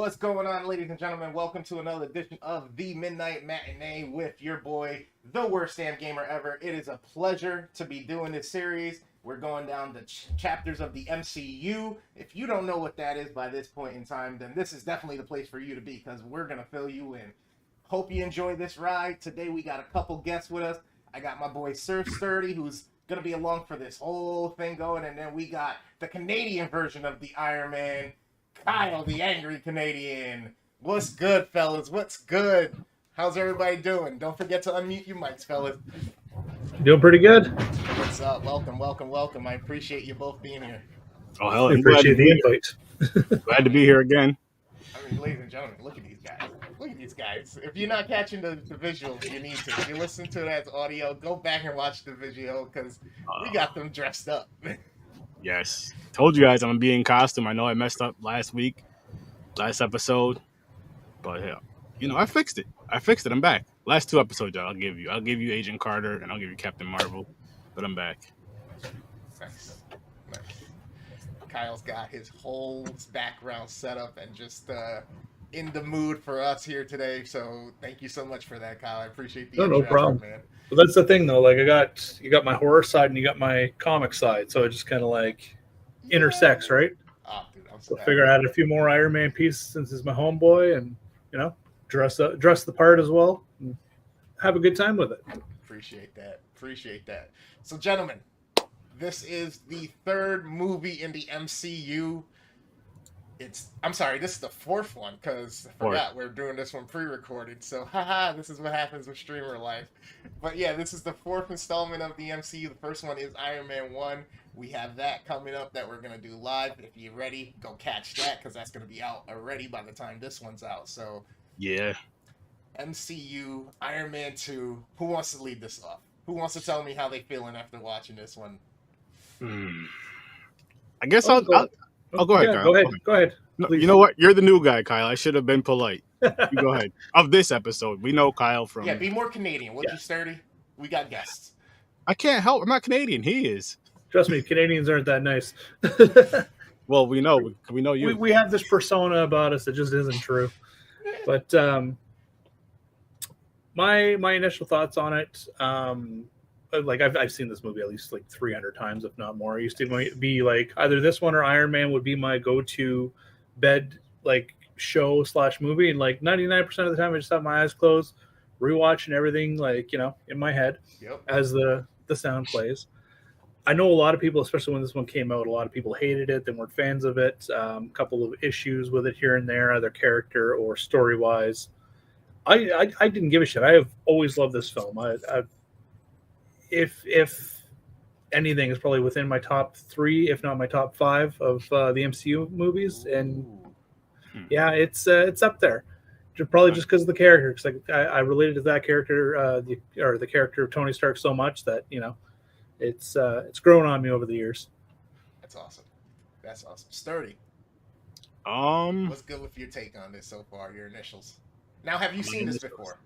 What's going on, ladies and gentlemen? Welcome to another edition of the Midnight Matinee with your boy, the worst damn gamer ever. It is a pleasure to be doing this series. We're going down the chapters of the MCU. If you don't know what that is by this point in time, then this is definitely the place for you to be, because we're going to fill you in. Hope you enjoy this ride. Today we got a couple guests with us. I got my boy Sir Sturdy, who's going to be along for this whole thing going, and then we got the Canadian version of the Iron Man, Kyle, the angry Canadian. What's good, fellas? What's good? How's everybody doing? Don't forget to unmute your mics, fellas. Doing pretty good. What's up? Welcome. I appreciate you both being here. Oh, hell, I appreciate the invite. Glad to be here again. I mean, ladies and gentlemen, look at these guys. If you're not catching the visuals, you need to. If you listen to it as audio, go back and watch the video, because we got them dressed up. Yes. Told you guys I'm going to be in costume. I know I messed up last episode. But hell, I fixed it. I'm back. Last two episodes, I'll give you Agent Carter and I'll give you Captain Marvel. But I'm back. Nice. Kyle's got his whole background set up and just in the mood for us here today. So thank you so much for that, Kyle. I appreciate the no problem, man. But that's the thing, though. Like, you got my horror side and you got my comic side, so it just kind of like intersects, right? Oh, dude, so figure I had a few more Iron Man pieces since he's my homeboy, and dress the part as well, and have a good time with it. Appreciate that. So, gentlemen, this is the third movie in the MCU. This is the fourth one, because I forgot we're doing this one pre-recorded. So, this is what happens with streamer life. But yeah, this is the fourth installment of the MCU. The first one is Iron Man 1. We have that coming up that we're going to do live. If you're ready, go catch that, because that's going to be out already by the time this one's out. So, yeah. MCU, Iron Man 2. Who wants to lead this off? Who wants to tell me how they feeling after watching this one? I guess I'll go ahead, Kyle. Go ahead. No, you know what? You're the new guy, Kyle. I should have been polite. You go ahead. Of this episode, we know Kyle from... Yeah, be more Canadian. Would you, Sturdy? We got guests. I can't help. I'm not Canadian. He is. Trust me, Canadians aren't that nice. Well, we know you. We have this persona about us that just isn't true. But my initial thoughts on it, like I've seen this movie at least like 300 times, if not more. I used to be like either this one or Iron Man would be my go-to bed like show / movie, and like 99% of the time I just have my eyes closed, rewatching everything like in my head as the sound plays. I know a lot of people, especially when this one came out, a lot of people hated it. They weren't fans of it. A couple of issues with it here and there, either character or story wise. I didn't give a shit. I have always loved this film. If anything, is probably within my top 3, if not my top 5 of the MCU movies. And yeah, it's up there. Probably just because of the character. Because like I related to that character, the character of Tony Stark so much that it's grown on me over the years. That's awesome. Sturdy. What's good with your take on this so far? Your initials. Now, have you seen this before?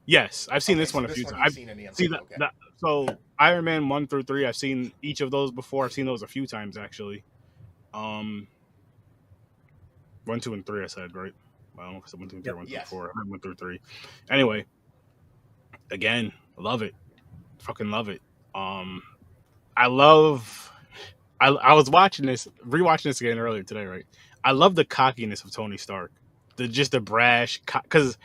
Yes, I've seen this one a few times. I've seen that. So Iron Man 1 through 3, I've seen each of those before. I've seen those a few times actually. 1, 2, and 3. I said right. Well, 1, 2, and 3, 1 through 4, 1 through 3. Anyway, again, love it. Fucking love it. I was rewatching this again earlier today, right? I love the cockiness of Tony Stark. The brash, because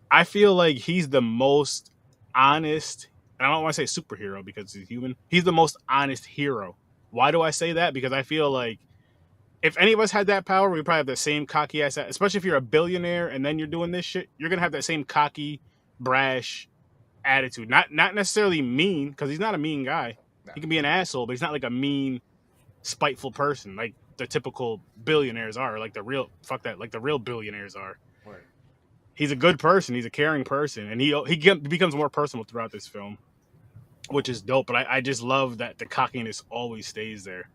I feel like he's the most honest, and I don't want to say superhero because he's human. He's the most honest hero. Why do I say that? Because I feel like if any of us had that power, we'd probably have the same cocky ass, especially if you're a billionaire and then you're doing this shit, you're going to have that same cocky, brash attitude. Not necessarily mean, because he's not a mean guy. No. He can be an asshole, but he's not like a mean, spiteful person like the typical billionaires are, like the real billionaires are. Right. He's a good person. He's a caring person, and he becomes more personal throughout this film, which is dope. But I just love that the cockiness always stays there,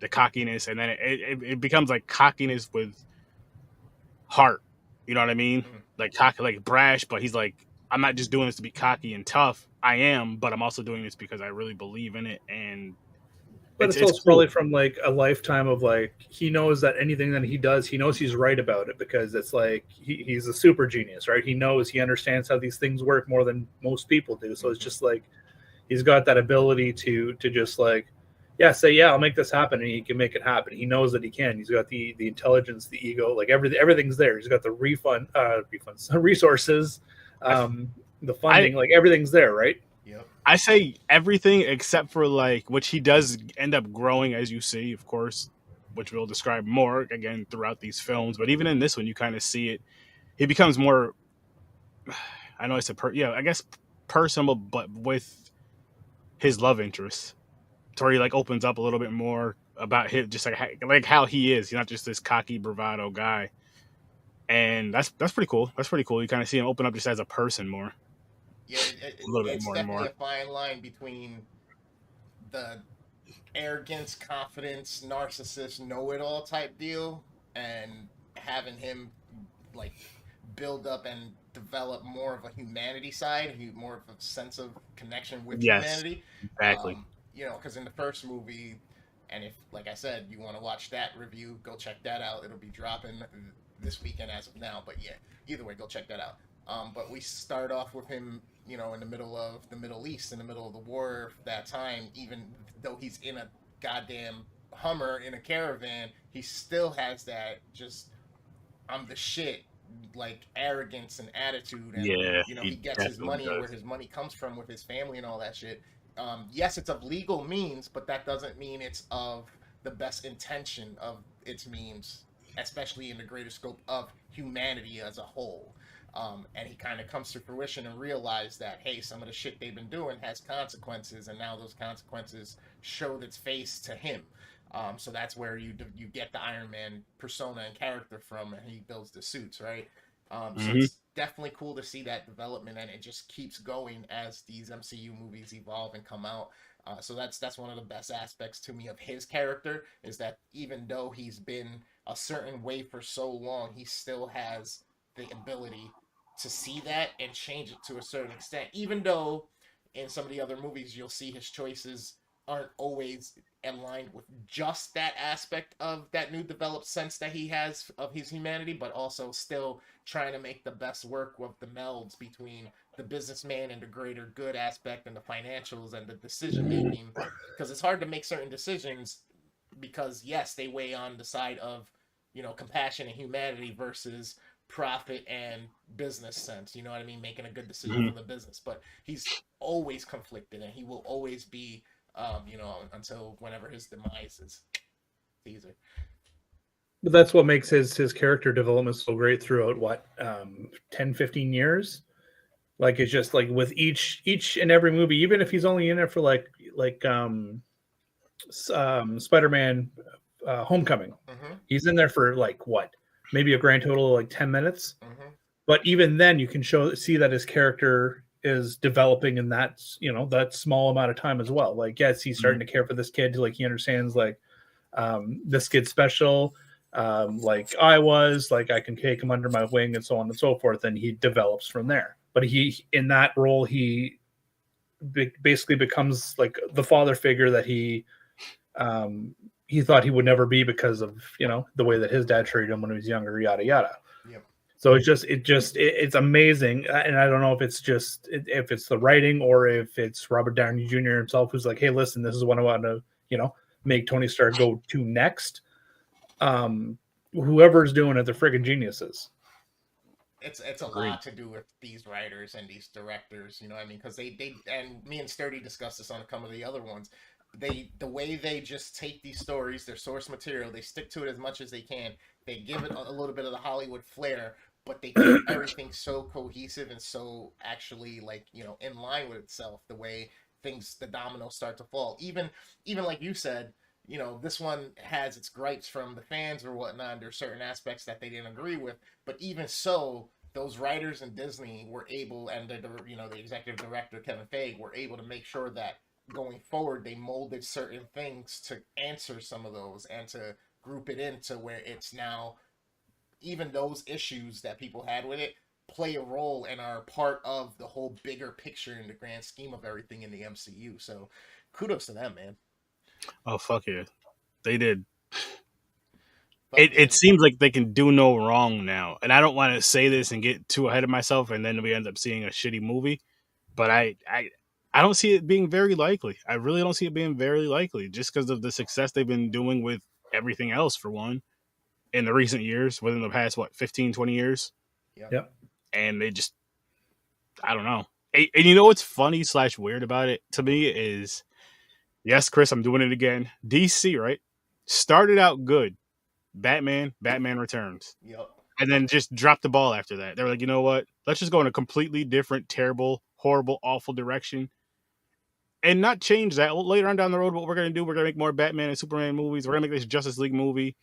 the cockiness, and then it becomes like cockiness with heart. You know what I mean? Mm-hmm. Like cocky, like brash, but he's like, I'm not just doing this to be cocky and tough. I am, but I'm also doing this because I really believe in it, and But it's it's also cool. probably from like a lifetime of like he knows that anything that he does, he knows he's right about it because it's like he's a super genius, right? He understands how these things work more than most people do. So it's just like he's got that ability to just like say I'll make this happen, and he can make it happen. He knows that he can. He's got the intelligence, the ego, like everything's there. He's got the refunds, resources, the funding, like everything's there, right? Yep. I say everything except for like, which he does end up growing, as you see, of course, which we'll describe more again throughout these films. But even in this one, you kind of see it. He becomes more. I know it's I guess personable, but with his love interest, to where he like opens up a little bit more about him, just like how he is. He's not just this cocky bravado guy, and that's pretty cool. That's pretty cool. You kind of see him open up just as a person more, Yeah, a little bit it's more and definitely more. a fine line between the arrogance, confidence, narcissist, know-it-all type deal, and having him like build up and develop more of a humanity side, more of a sense of connection with Yes, humanity. exactly. Because in the first movie, and if, like I said, you want to watch that review, go check that out. It'll be dropping this weekend as of now. But yeah, either way, go check that out. But we start off with him, in the middle of the Middle East, in the middle of the war that time, even though he's in a goddamn Hummer in a caravan, he still has that just I'm the shit, like arrogance and attitude, and Yeah, he he gets his definitely money and where does. his money comes from with his family and all that shit. Yes, it's of legal means, but that doesn't mean it's of the best intention of its means, especially in the greater scope of humanity as a whole. And he kind of comes to fruition and realize that, hey, some of the shit they've been doing has consequences, and now those consequences show its face to him. So that's where you get the Iron Man persona and character from, and he builds the suits, right? So Hmm. it's definitely cool to see that development, and it just keeps going as these MCU movies evolve and come out. So that's one of the best aspects to me of his character is that even though he's been a certain way for so long, he still has the ability to see that and change it to a certain extent. Even though in some of the other movies you'll see his choices aren't always aligned with just that aspect of that new developed sense that he has of his humanity, but also still trying to make the best work with the melds between the businessman and the greater good aspect and the financials and the decision making. Because it's hard to make certain decisions because, yes, they weigh on the side of, compassion and humanity versus profit and business sense. You know what I mean? Making a good decision Hmm. for the business. But he's always conflicted and he will always be until whenever his demise is. Caesar. But that's what makes his character development so great throughout 10, 15 years. Like it's just like with each and every movie, even if he's only in it for Spider-Man Homecoming, Mm-hmm. he's in there for like what, maybe a grand total of like 10 minutes. Mm-hmm. But even then, you can see that his character is developing in that small amount of time as well. Like yes, he's starting to care for this kid. Like he understands like this kid's special. Like I was, like I can take him under my wing and so on and so forth, and he develops from there. But he, in that role, he basically becomes like the father figure that he thought he would never be because of the way that his dad treated him when he was younger, yada yada. Yep. So it's amazing, and I don't know if it's the writing or if it's Robert Downey Jr. himself who's like, hey, listen, this is what I want to make Tony Stark go to next. Whoever's doing it, they're friggin' geniuses. It's a Agreed. lot to do with these writers and these directors, you know what I mean? Because they and me and Sturdy discussed this on some of the other ones. The way they just take these stories, their source material, they stick to it as much as they can. They give it a little bit of the Hollywood flair, but they keep everything so cohesive and so actually like in line with itself. The way the dominoes start to fall. Even like you said, this one has its gripes from the fans or whatnot. There's certain aspects that they didn't agree with, but even so, those writers in Disney were able, and the executive director Kevin Feige were able to make sure that going forward they molded certain things to answer some of those and to group it into where it's now even those issues that people had with it play a role and are part of the whole bigger picture in the grand scheme of everything in the MCU. So kudos to them, man. Oh fuck yeah, they did. It Fucking seems like they can do no wrong now, and I don't want to say this and get too ahead of myself, and then we end up seeing a shitty movie. But I don't see it being very likely. I really don't see it being very likely, just because of the success they've been doing with everything else. For one, in the recent years, within the past 15, 20 years, yep. Yep. and they just I don't know. And you know what's funny / weird about it to me is, yes, Chris, I'm doing it again. DC, right? Started out good. Batman Returns. Yep. And then just dropped the ball after that. They were like, you know what? Let's just go in a completely different, terrible, horrible, awful direction. And not change that. Later on down the road, what we're going to do, we're going to make more Batman and Superman movies. We're going to make this Justice League movie.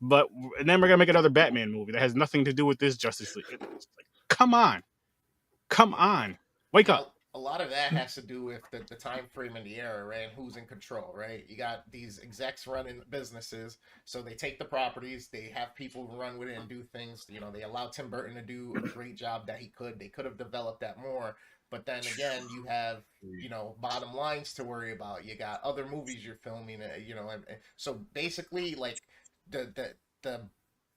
And then we're going to make another Batman movie that has nothing to do with this Justice League. It's like, come on. Wake up. A lot of that has to do with the time frame in the era, right? And who's in control, right? You got these execs running businesses, so they take the properties, they have people run with it and do things. You know, they allow Tim Burton to do a great job that he could. They could have developed that more. But then again, you have, you know, bottom lines to worry about. You got other movies you're filming, you know. So basically, like, the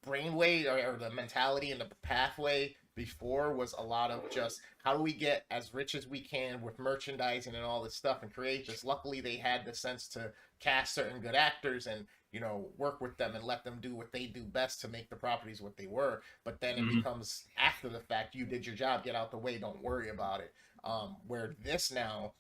brainwave or the mentality and the pathway before was a lot of just how do we get as rich as we can with merchandising and all this stuff and create. Just luckily they had the sense to cast certain good actors and, you know, work with them and let them do what they do best to make the properties what they were. But then it becomes after the fact, you did your job, get out the way, don't worry about it. Where this now,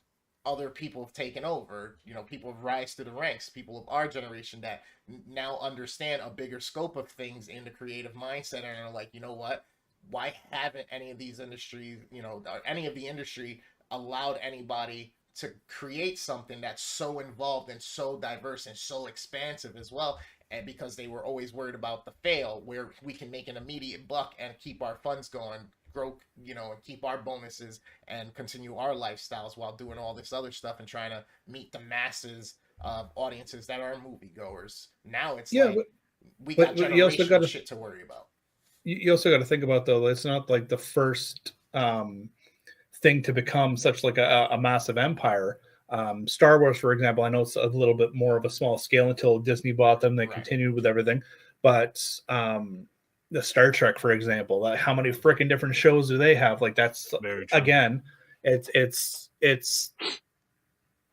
other people have taken over. You know, people have rise to the ranks, people of our generation that now understand a bigger scope of things in the creative mindset and are like, you know what, why haven't any of these industries, you know, any of the industry allowed anybody to create something that's so involved and so diverse and so expansive as well? And because they were always worried about the fail, where we can make an immediate buck and keep our funds going, grow, you know, and keep our bonuses and continue our lifestyles while doing all this other stuff and trying to meet the masses of audiences that are moviegoers. Now it's like we got generational shit to worry about. You also got to think about, though, it's not like the first thing to become such like a massive empire. Star Wars, for example, I know it's a little bit more of a small scale until Disney bought them. They continued with everything. But the Star Trek, for example, how many freaking different shows do they have? Like, that's, again, it's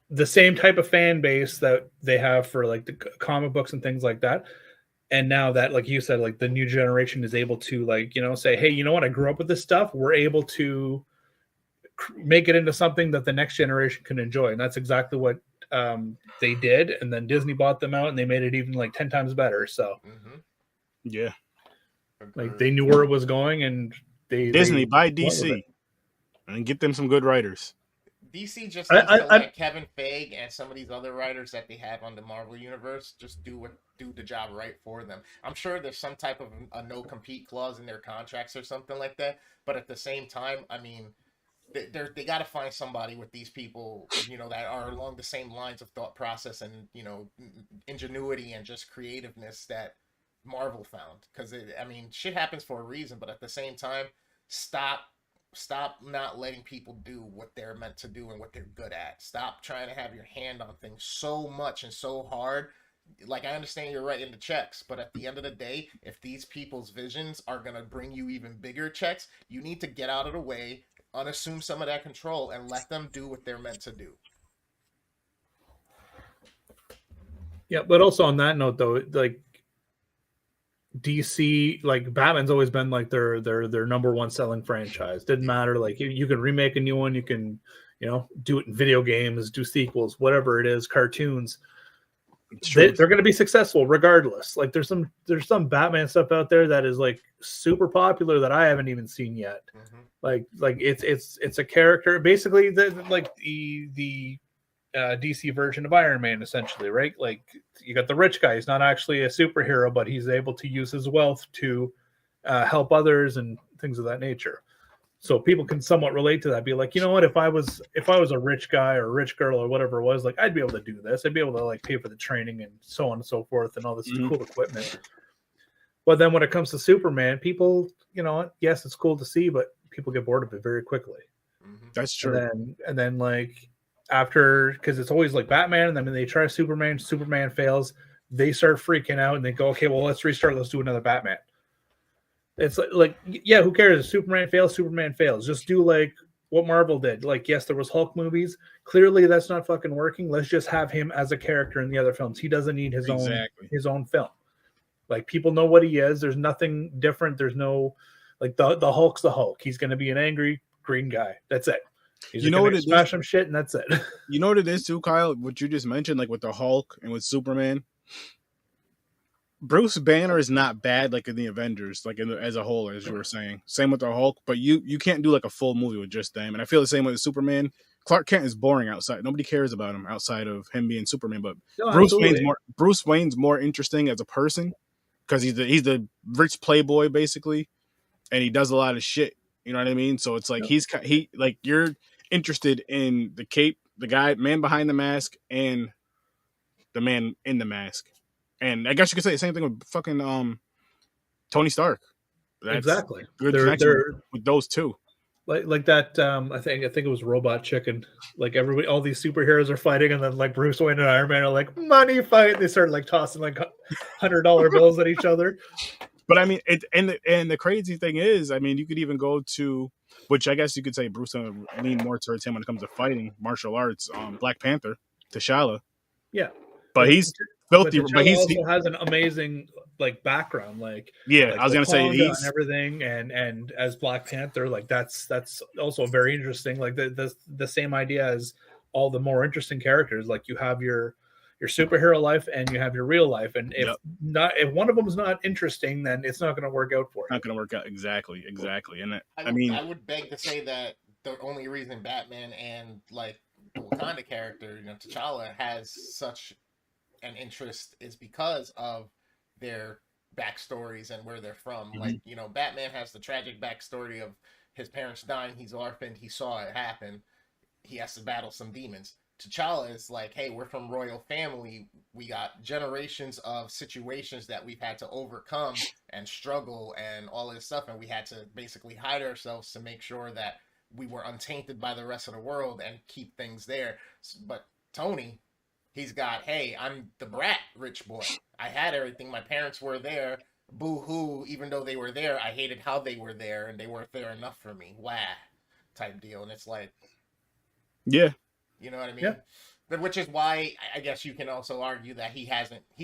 the same type of fan base that they have for like the comic books and things like that. And now that, like you said, like the new generation is able to, like, you know, say, hey, you know what? I grew up with this stuff. We're able to make it into something that the next generation can enjoy. And that's exactly what they did. And then Disney bought them out and they made it even like 10 times better. So, yeah, like they knew where it was going, and Disney buy DC and get them some good writers. DC just needs to let Kevin Feige and some of these other writers that they have on the Marvel Universe just do the job right for them. I'm sure there's some type of a no-compete clause in their contracts or something like that, but at the same time, I mean, they got to find somebody with these people, you know, that are along the same lines of thought process and, you know, ingenuity and just creativeness that Marvel found. Because, I mean, shit happens for a reason, but at the same time, stop not letting people do what they're meant to do and what they're good at. Stop trying to have your hand on things so much and so hard. Like, I understand you're writing the checks, but at the end of the day, if these people's visions are going to bring you even bigger checks, you need to get out of the way, unassume some of that control, and let them do what they're meant to do. Yeah, but also on that note, though, like DC, like Batman's always been like their number one selling franchise. Didn't matter, like you can remake a new one, you can, you know, do it in video games, do sequels, whatever it is, cartoons. They're going to be successful regardless. Like there's some Batman stuff out there that is like super popular that I haven't even seen yet. Like it's a character, basically the DC version of Iron Man, essentially, right? Like you got the rich guy. He's not actually a superhero, but he's able to use his wealth to help others and things of that nature. So people can somewhat relate to that. Be like, you know what? If I was a rich guy or a rich girl or whatever it was, like I'd be able to do this. I'd be able to like pay for the training and so on and so forth and all this cool equipment. But then when it comes to Superman, people, you know, yes, it's cool to see, but people get bored of it very quickly. That's true. And then like after, because it's always like Batman, and then when they try Superman, Superman fails, they start freaking out and they go, okay, well, let's restart, let's do another Batman. It's like yeah, who cares? If Superman fails, Superman fails. Just do like what Marvel did. Like, yes, there was Hulk movies. Clearly, that's not fucking working. Let's just have him as a character in the other films. He doesn't need his own film. Like, people know what he is. There's nothing different. There's no like the Hulk's the Hulk. He's going to be an angry green guy. That's it. He's you know what it smash some shit, and that's it. You know what it is too, Kyle. What you just mentioned, like with the Hulk and with Superman. Bruce Banner is not bad like in the Avengers, like as a whole, as you were saying. Same with the Hulk, but you can't do like a full movie with just them. And I feel the same with Superman. Clark Kent is boring outside. Nobody cares about him outside of him being Superman. But No, Bruce Wayne's more interesting as a person because he's the rich playboy basically, and he does a lot of shit. You know what I mean? So it's like he like you're interested in the cape, the guy, man behind the mask, and the man in the mask. And I guess you could say the same thing with fucking Tony Stark. That's exactly. Good connection with those two. Like that. I think it was Robot Chicken. Like everybody, all these superheroes are fighting, and then like Bruce Wayne and Iron Man are like money fight. They start like tossing like $100 bills at each other. But I mean, and the crazy thing is, I mean, you could even go to, which I guess you could say Bruce would lean more towards him when it comes to fighting martial arts. Black Panther, T'Challa. Yeah, but he's filthy. But he also has an amazing like background. Like I was gonna say he's and everything, and as Black Panther, like that's also very interesting. Like the same idea as all the more interesting characters. Like you have your superhero life and you have your real life, and if one of them is not interesting, then it's not going to work out for you. Not going to work out exactly. And I would beg to say that the only reason Batman and like the Wakanda character, T'Challa, has such an interest is because of their backstories and where they're from. Mm-hmm. Like, Batman has the tragic backstory of his parents dying. He's orphaned. He saw it happen. He has to battle some demons. T'Challa is like, hey, we're from royal family. We got generations of situations that we've had to overcome and struggle and all this stuff. And we had to basically hide ourselves to make sure that we were untainted by the rest of the world and keep things there. But Tony, he's got, hey, I'm the brat rich boy. I had everything. My parents were there. Boo-hoo. Even though they were there, I hated how they were there, and they weren't there enough for me. Wah, type deal. And it's like, yeah. You know what I mean? Yeah. Which is why I guess you can also argue that he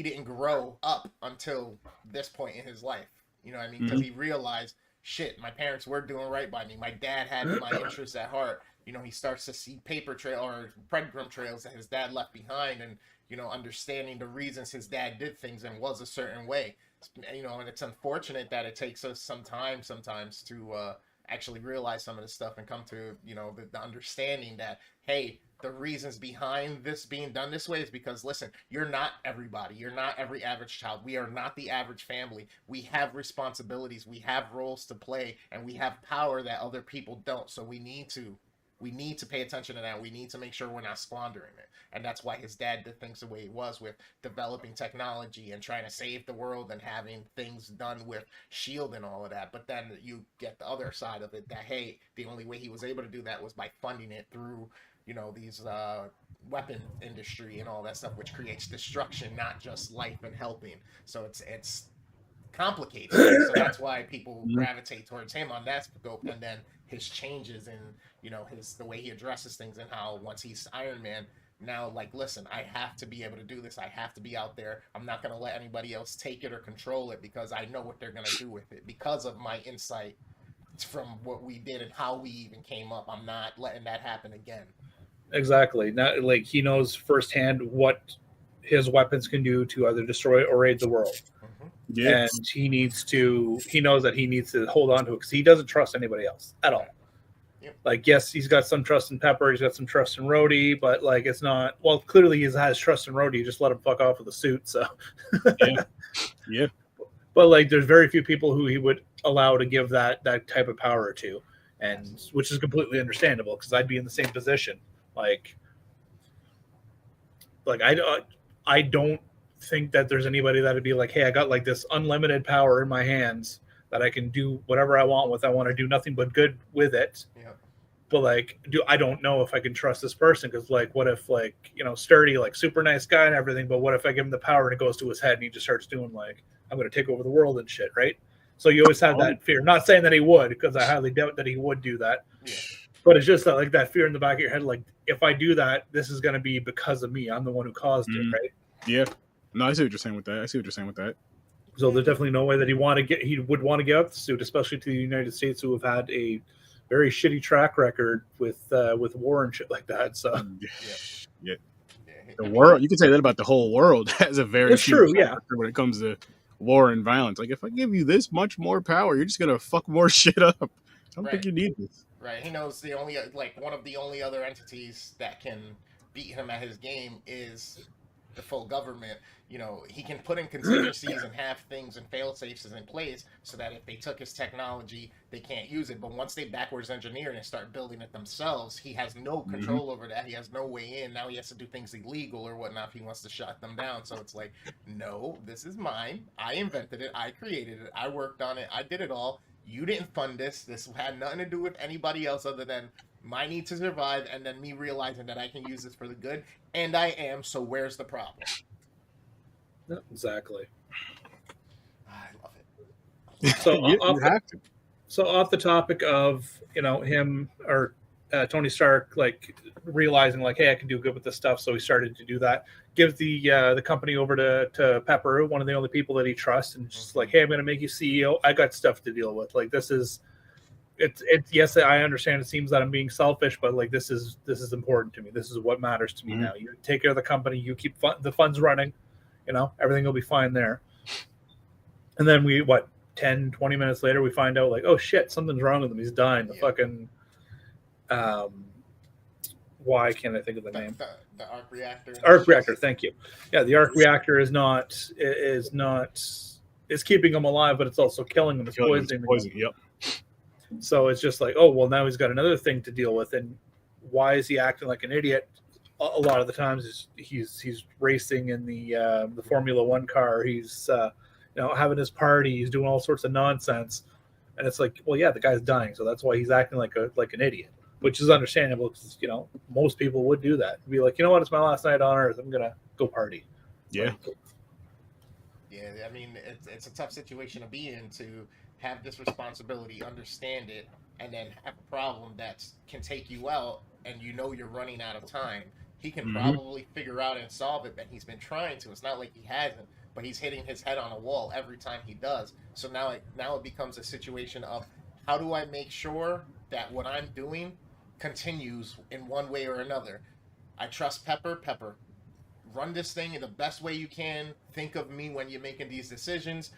didn't grow up until this point in his life. You know what I mean? Because he realized, shit, my parents were doing right by me. My dad had my interests at heart. He starts to see paper trail or breadcrumb trails that his dad left behind, and understanding the reasons his dad did things and was a certain way. And it's unfortunate that it takes us some time sometimes to actually realize some of this stuff and come to the understanding that, hey, the reasons behind this being done this way is because, listen, you're not everybody. You're not every average child. We are not the average family. We have responsibilities. We have roles to play, and we have power that other people don't. So we need to pay attention to that. We need to make sure we're not squandering it. And that's why his dad did things the way he was, with developing technology and trying to save the world and having things done with S.H.I.E.L.D. and all of that. But then you get the other side of it, that, hey, the only way he was able to do that was by funding it through these weapon industry and all that stuff, which creates destruction, not just life and helping. So it's complicated. So that's why people gravitate towards him on that scope. And then his changes in the way he addresses things, and how once he's Iron Man now, like, listen, I have to be able to do this. I have to be out there. I'm not going to let anybody else take it or control it, because I know what they're going to do with it because of my insight from what we did and how we even came up. I'm not letting that happen again. Exactly. Not like he knows firsthand what his weapons can do to either destroy or aid the world. Yeah. And he knows that he needs to hold on to it, because he doesn't trust anybody else at all. Yep. Like, yes, he's got some trust in Pepper, he's got some trust in Rhodey, but like, it's not, well, clearly he has trust in Rhodey. Just let him fuck off with the suit. So yeah. But like, there's very few people who he would allow to give that type of power to, and which is completely understandable, because I'd be in the same position. Like I don't think that there's anybody that would be like, hey, I got like this unlimited power in my hands that I can do whatever I want with. I want to do nothing but good with it. Yeah. but like, I don't know if I can trust this person because like, what if like, sturdy, like super nice guy and everything, but what if I give him the power and it goes to his head and he just starts doing like, I'm going to take over the world and shit, right? So you always have that fear. Not saying that he would, because I highly doubt that he would do that. Yeah. But it's just that, like, that fear in the back of your head, like, if I do that, this is going to be because of me. I'm the one who caused it, right? Yeah. No, I see what you're saying with that. So there's definitely no way that he would want to get out the suit, especially to the United States, who have had a very shitty track record with war and shit like that. So yeah. The world, you can say that about the whole world, has a very true, yeah. when it comes to war and violence. Like, if I give you this much more power, you're just gonna fuck more shit up. I don't think you need this. Right. He knows the only one of the only other entities that can beat him at his game is the full government. He can put in contingencies and have things and fail safes in place so that if they took his technology, they can't use it. But once they backwards engineer and start building it themselves, he has no control over that. He has no way in. Now he has to do things illegal or whatnot if he wants to shut them down. So it's like, no, this is mine. I invented it. I created it. I worked on it. I did it all. You didn't fund this. This had nothing to do with anybody else other than my need to survive and then me realizing that I can use this for the good. And I am. So where's the problem? Yeah, exactly. I love it. So you have to. So off the topic of him or Tony Stark, like realizing like, hey, I can do good with this stuff, so he started to do that. Gives the company over to Pepper, one of the only people that he trusts, and just like, hey, I'm going to make you CEO. I got stuff to deal with. Like, this is it's yes, I understand. It seems that I'm being selfish, but like this is important to me. This is what matters to me now. You take care of the company. You keep the funds running. Everything will be fine there. And then 10, 20 minutes later, we find out like, oh shit, something's wrong with him. He's dying. The fucking, why can't I think of the name? The arc reactor. Arc reactor. Thank you. Yeah. The arc reactor is keeping him alive, but it's also killing him. It's poisoning him. Yep. So it's just like, oh, well, now he's got another thing to deal with. And why is he acting like an idiot? A lot of the times he's racing in the Formula One car. He's having his party. He's doing all sorts of nonsense, and it's like, well, yeah, the guy's dying, so that's why he's acting like an idiot, which is understandable because most people would do that. Be like, what, it's my last night on Earth. I'm gonna go party. Yeah. Yeah, I mean, it's a tough situation to be in, to have this responsibility, understand it, and then have a problem that can take you out, and you're running out of time. He can probably figure out and solve it, but he's been trying to. It's not like he hasn't, but he's hitting his head on a wall every time he does. So now it becomes a situation of, how do I make sure that what I'm doing continues in one way or another? I trust Pepper. Pepper, run this thing in the best way you can. Think of me when you're making these decisions.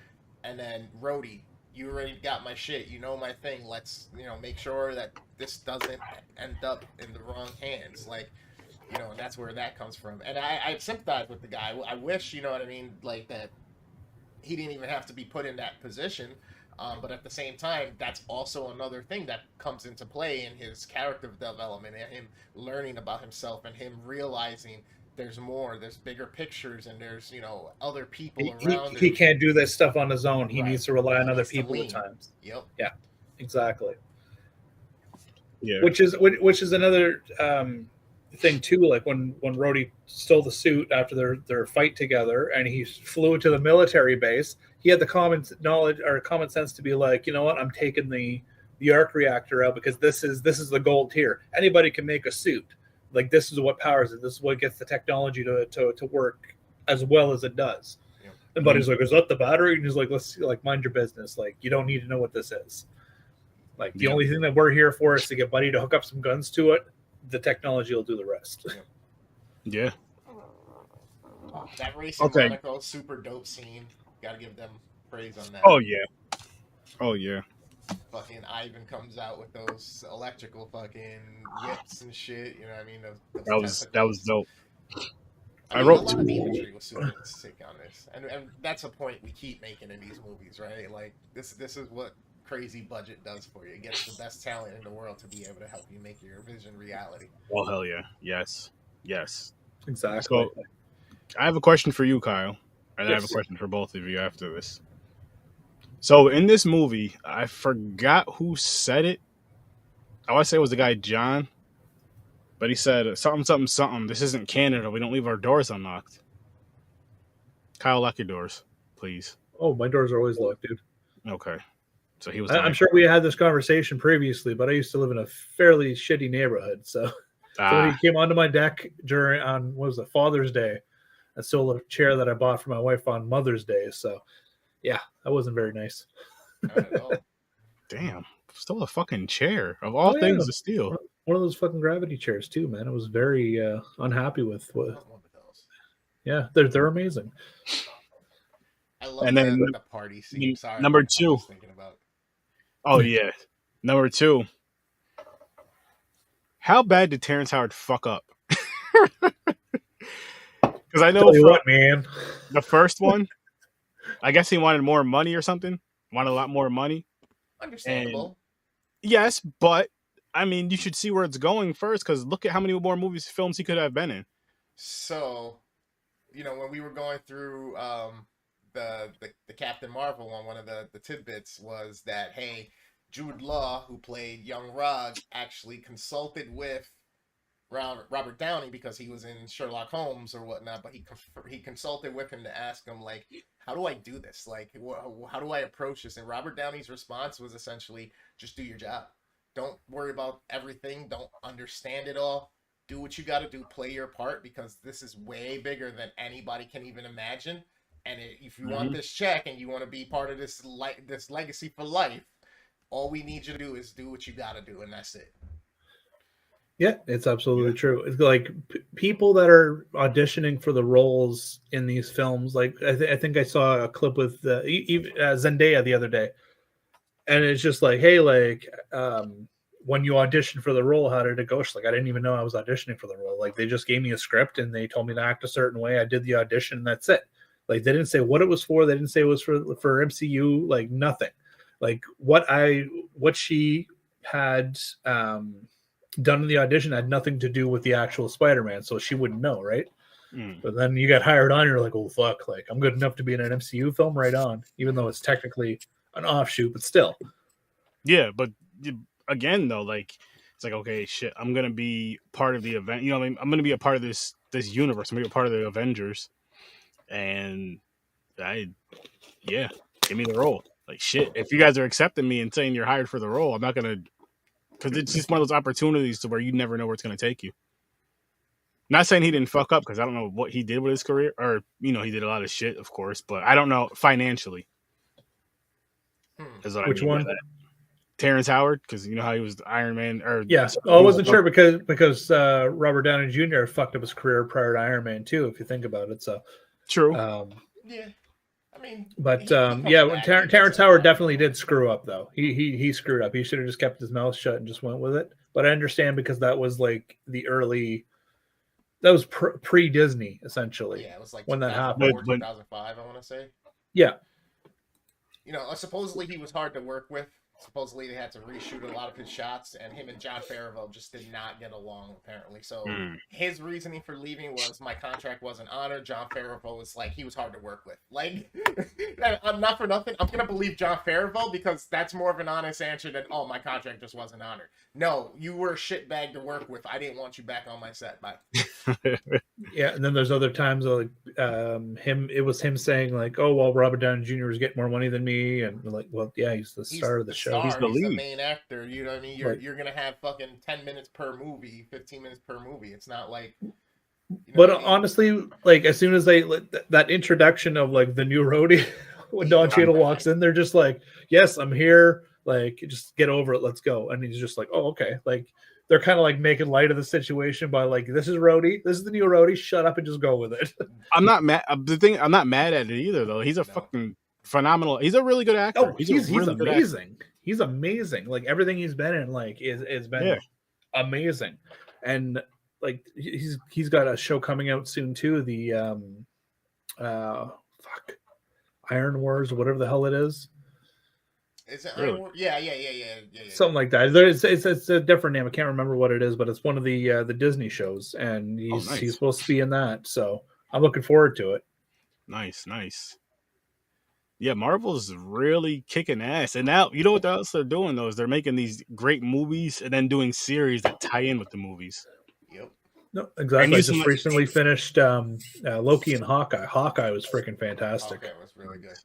And then Rhodey, you already got my shit. You know my thing. Let's make sure that this doesn't end up in the wrong hands. Like, and that's where that comes from. And I sympathize with the guy. I wish, like that he didn't even have to be put in that position. But at the same time, that's also another thing that comes into play in his character development and him learning about himself and him realizing there's more, there's bigger pictures, and there's, other people around. He can't do this stuff on his own. He needs to rely on other people at times. Yep. Yeah, exactly. Yeah. Which is another thing too, like when Rhodey stole the suit after their fight together and he flew to the military base, he had the common sense to be like, what, I'm taking the arc reactor out because this is the gold tier. Anybody can make a suit. Like, this is what powers it. This is what gets the technology to work as well as it does. Yeah. And Buddy's like, is that the battery? And he's like, let's mind your business. Like, you don't need to know what this is. Like, the only thing that we're here for is to get Buddy to hook up some guns to it. The technology will do the rest. Yeah. That racing Monaco, super dope scene. Gotta give them praise on that. Oh yeah. Fucking Ivan comes out with those electrical fucking whips and shit. You know what I mean? That was dope. I wrote a lot of the imagery was super sick on this, and that's a point we keep making in these movies, right? Like this is what crazy budget does for you. It gets the best talent in the world to be able to help you make your vision reality. Oh hell yeah, yes, exactly. So, I have a question for you, Kyle, and I have a question for both of you after this. So in this movie, I forgot who said it, I want to say it was the guy John, but he said something, something, something. This isn't Canada. We don't leave our doors unlocked. Kyle, lock your doors, please. Oh, my doors are always locked, dude. Okay. So he was. I'm sure we had this conversation previously, but I used to live in a fairly shitty neighborhood. So somebody came onto my deck on what was it, Father's Day, and stole a chair that I bought for my wife on Mother's Day. So yeah, that wasn't very nice. Damn, stole a fucking chair of all things to steal. One of those fucking gravity chairs too, man. I was very unhappy with what. Yeah, they're amazing. I love the party scene. Sorry, number 2. Thinking about. Oh yeah, number 2. How bad did Terrence Howard fuck up? Because I know man. The first one, I guess he wanted more money or something. Wanted a lot more money. Understandable. And yes, but I mean, you should see where it's going first. Because look at how many more films he could have been in. So, when we were going through the Captain Marvel one of the tidbits was that, hey, Jude Law, who played young Rog, actually consulted with Robert Downey because he was in Sherlock Holmes or whatnot, but he consulted with him to ask him, like, how do I do this? Like, how do I approach this? And Robert Downey's response was essentially, just do your job. Don't worry about everything. Don't understand it all. Do what you got to do. Play your part, because this is way bigger than anybody can even imagine. And if you want this check and you want to be part of this legacy for life, all we need you to do is do what you got to do, and that's it. Yeah, it's absolutely true. It's like people that are auditioning for the roles in these films. Like I think I saw a clip with Zendaya the other day, and it's just like, hey, like when you audition for the role, how did it go? She's like, I didn't even know I was auditioning for the role. Like they just gave me a script and they told me to act a certain way. I did the audition, and that's it. Like they didn't say what it was for. They didn't say it was for MCU. Like nothing. Like what she had done in the audition had nothing to do with the actual Spider-Man, so she wouldn't know, right? But then you got hired on, you're like, oh fuck, like I'm good enough to be in an MCU film, right on, even though it's technically an offshoot, but still. Yeah, but again though, like it's like, okay, shit, I'm gonna be part of the event. I mean, I'm gonna be a part of this universe. I'm gonna be a part of the Avengers, and give me the role. Like shit, if you guys are accepting me and saying you're hired for the role, I'm not gonna. Because it's just one of those opportunities to where you never know where it's going to take you. Not saying he didn't fuck up, because I don't know what he did with his career. Or, he did a lot of shit, of course. But I don't know financially. Which one? Terrence Howard, because you know how he was the Iron Man. I wasn't sure because Robert Downey Jr. fucked up his career prior to Iron Man 2, if you think about it. So true. Yeah. I mean, but Terrence Howard definitely did screw up, though. He screwed up. He should have just kept his mouth shut and just went with it. But I understand, because that was like that was pre-Disney, essentially. Yeah, it was like when that happened. 2005, I want to say. Yeah. Supposedly he was hard to work with. Supposedly they had to reshoot a lot of his shots, and him and John Favreau just did not get along, apparently. So his reasoning for leaving was, my contract wasn't honored. John Favreau was like, he was hard to work with. Like, I'm not for nothing. I'm going to believe John Favreau, because that's more of an honest answer than, oh, my contract just wasn't honored. No, you were a shitbag to work with. I didn't want you back on my set. Bye. Yeah, and then there's other times like it was him saying like, oh, well, Robert Downey Jr. is getting more money than me, and like, well, yeah, he's the star of the show. He's the lead. He's the main actor. You know what I mean? You're gonna have fucking 10 minutes per movie, 15 minutes per movie. It's not like. But honestly, like as soon as that introduction of like the new roadie, when Don Cheadle walks in, they're just like, yes, I'm here. Like, just get over it. Let's go. And he's just like, oh, okay. Like, they're kind of like making light of the situation by like, this is Rhodey. This is the new Rhodey. Shut up and just go with it. I'm not mad. I'm not mad at it either, though. He's a fucking phenomenal. He's a really good actor. Oh, he's amazing. He's amazing. Like everything he's been in, like is been amazing. And like he's got a show coming out soon too. The Iron Wars or whatever the hell it is. Is it really? Yeah. Something like that. It's a different name. I can't remember what it is, but it's one of the Disney shows, and he's supposed to be in that. So I'm looking forward to it. Nice. Yeah, Marvel's really kicking ass. And now, you know what else they're doing, though, is they're making these great movies and then doing series that tie in with the movies. Yep. No, And exactly. I you see, just recently finished Loki and Hawkeye. Hawkeye was freaking fantastic. Okay, it was really good.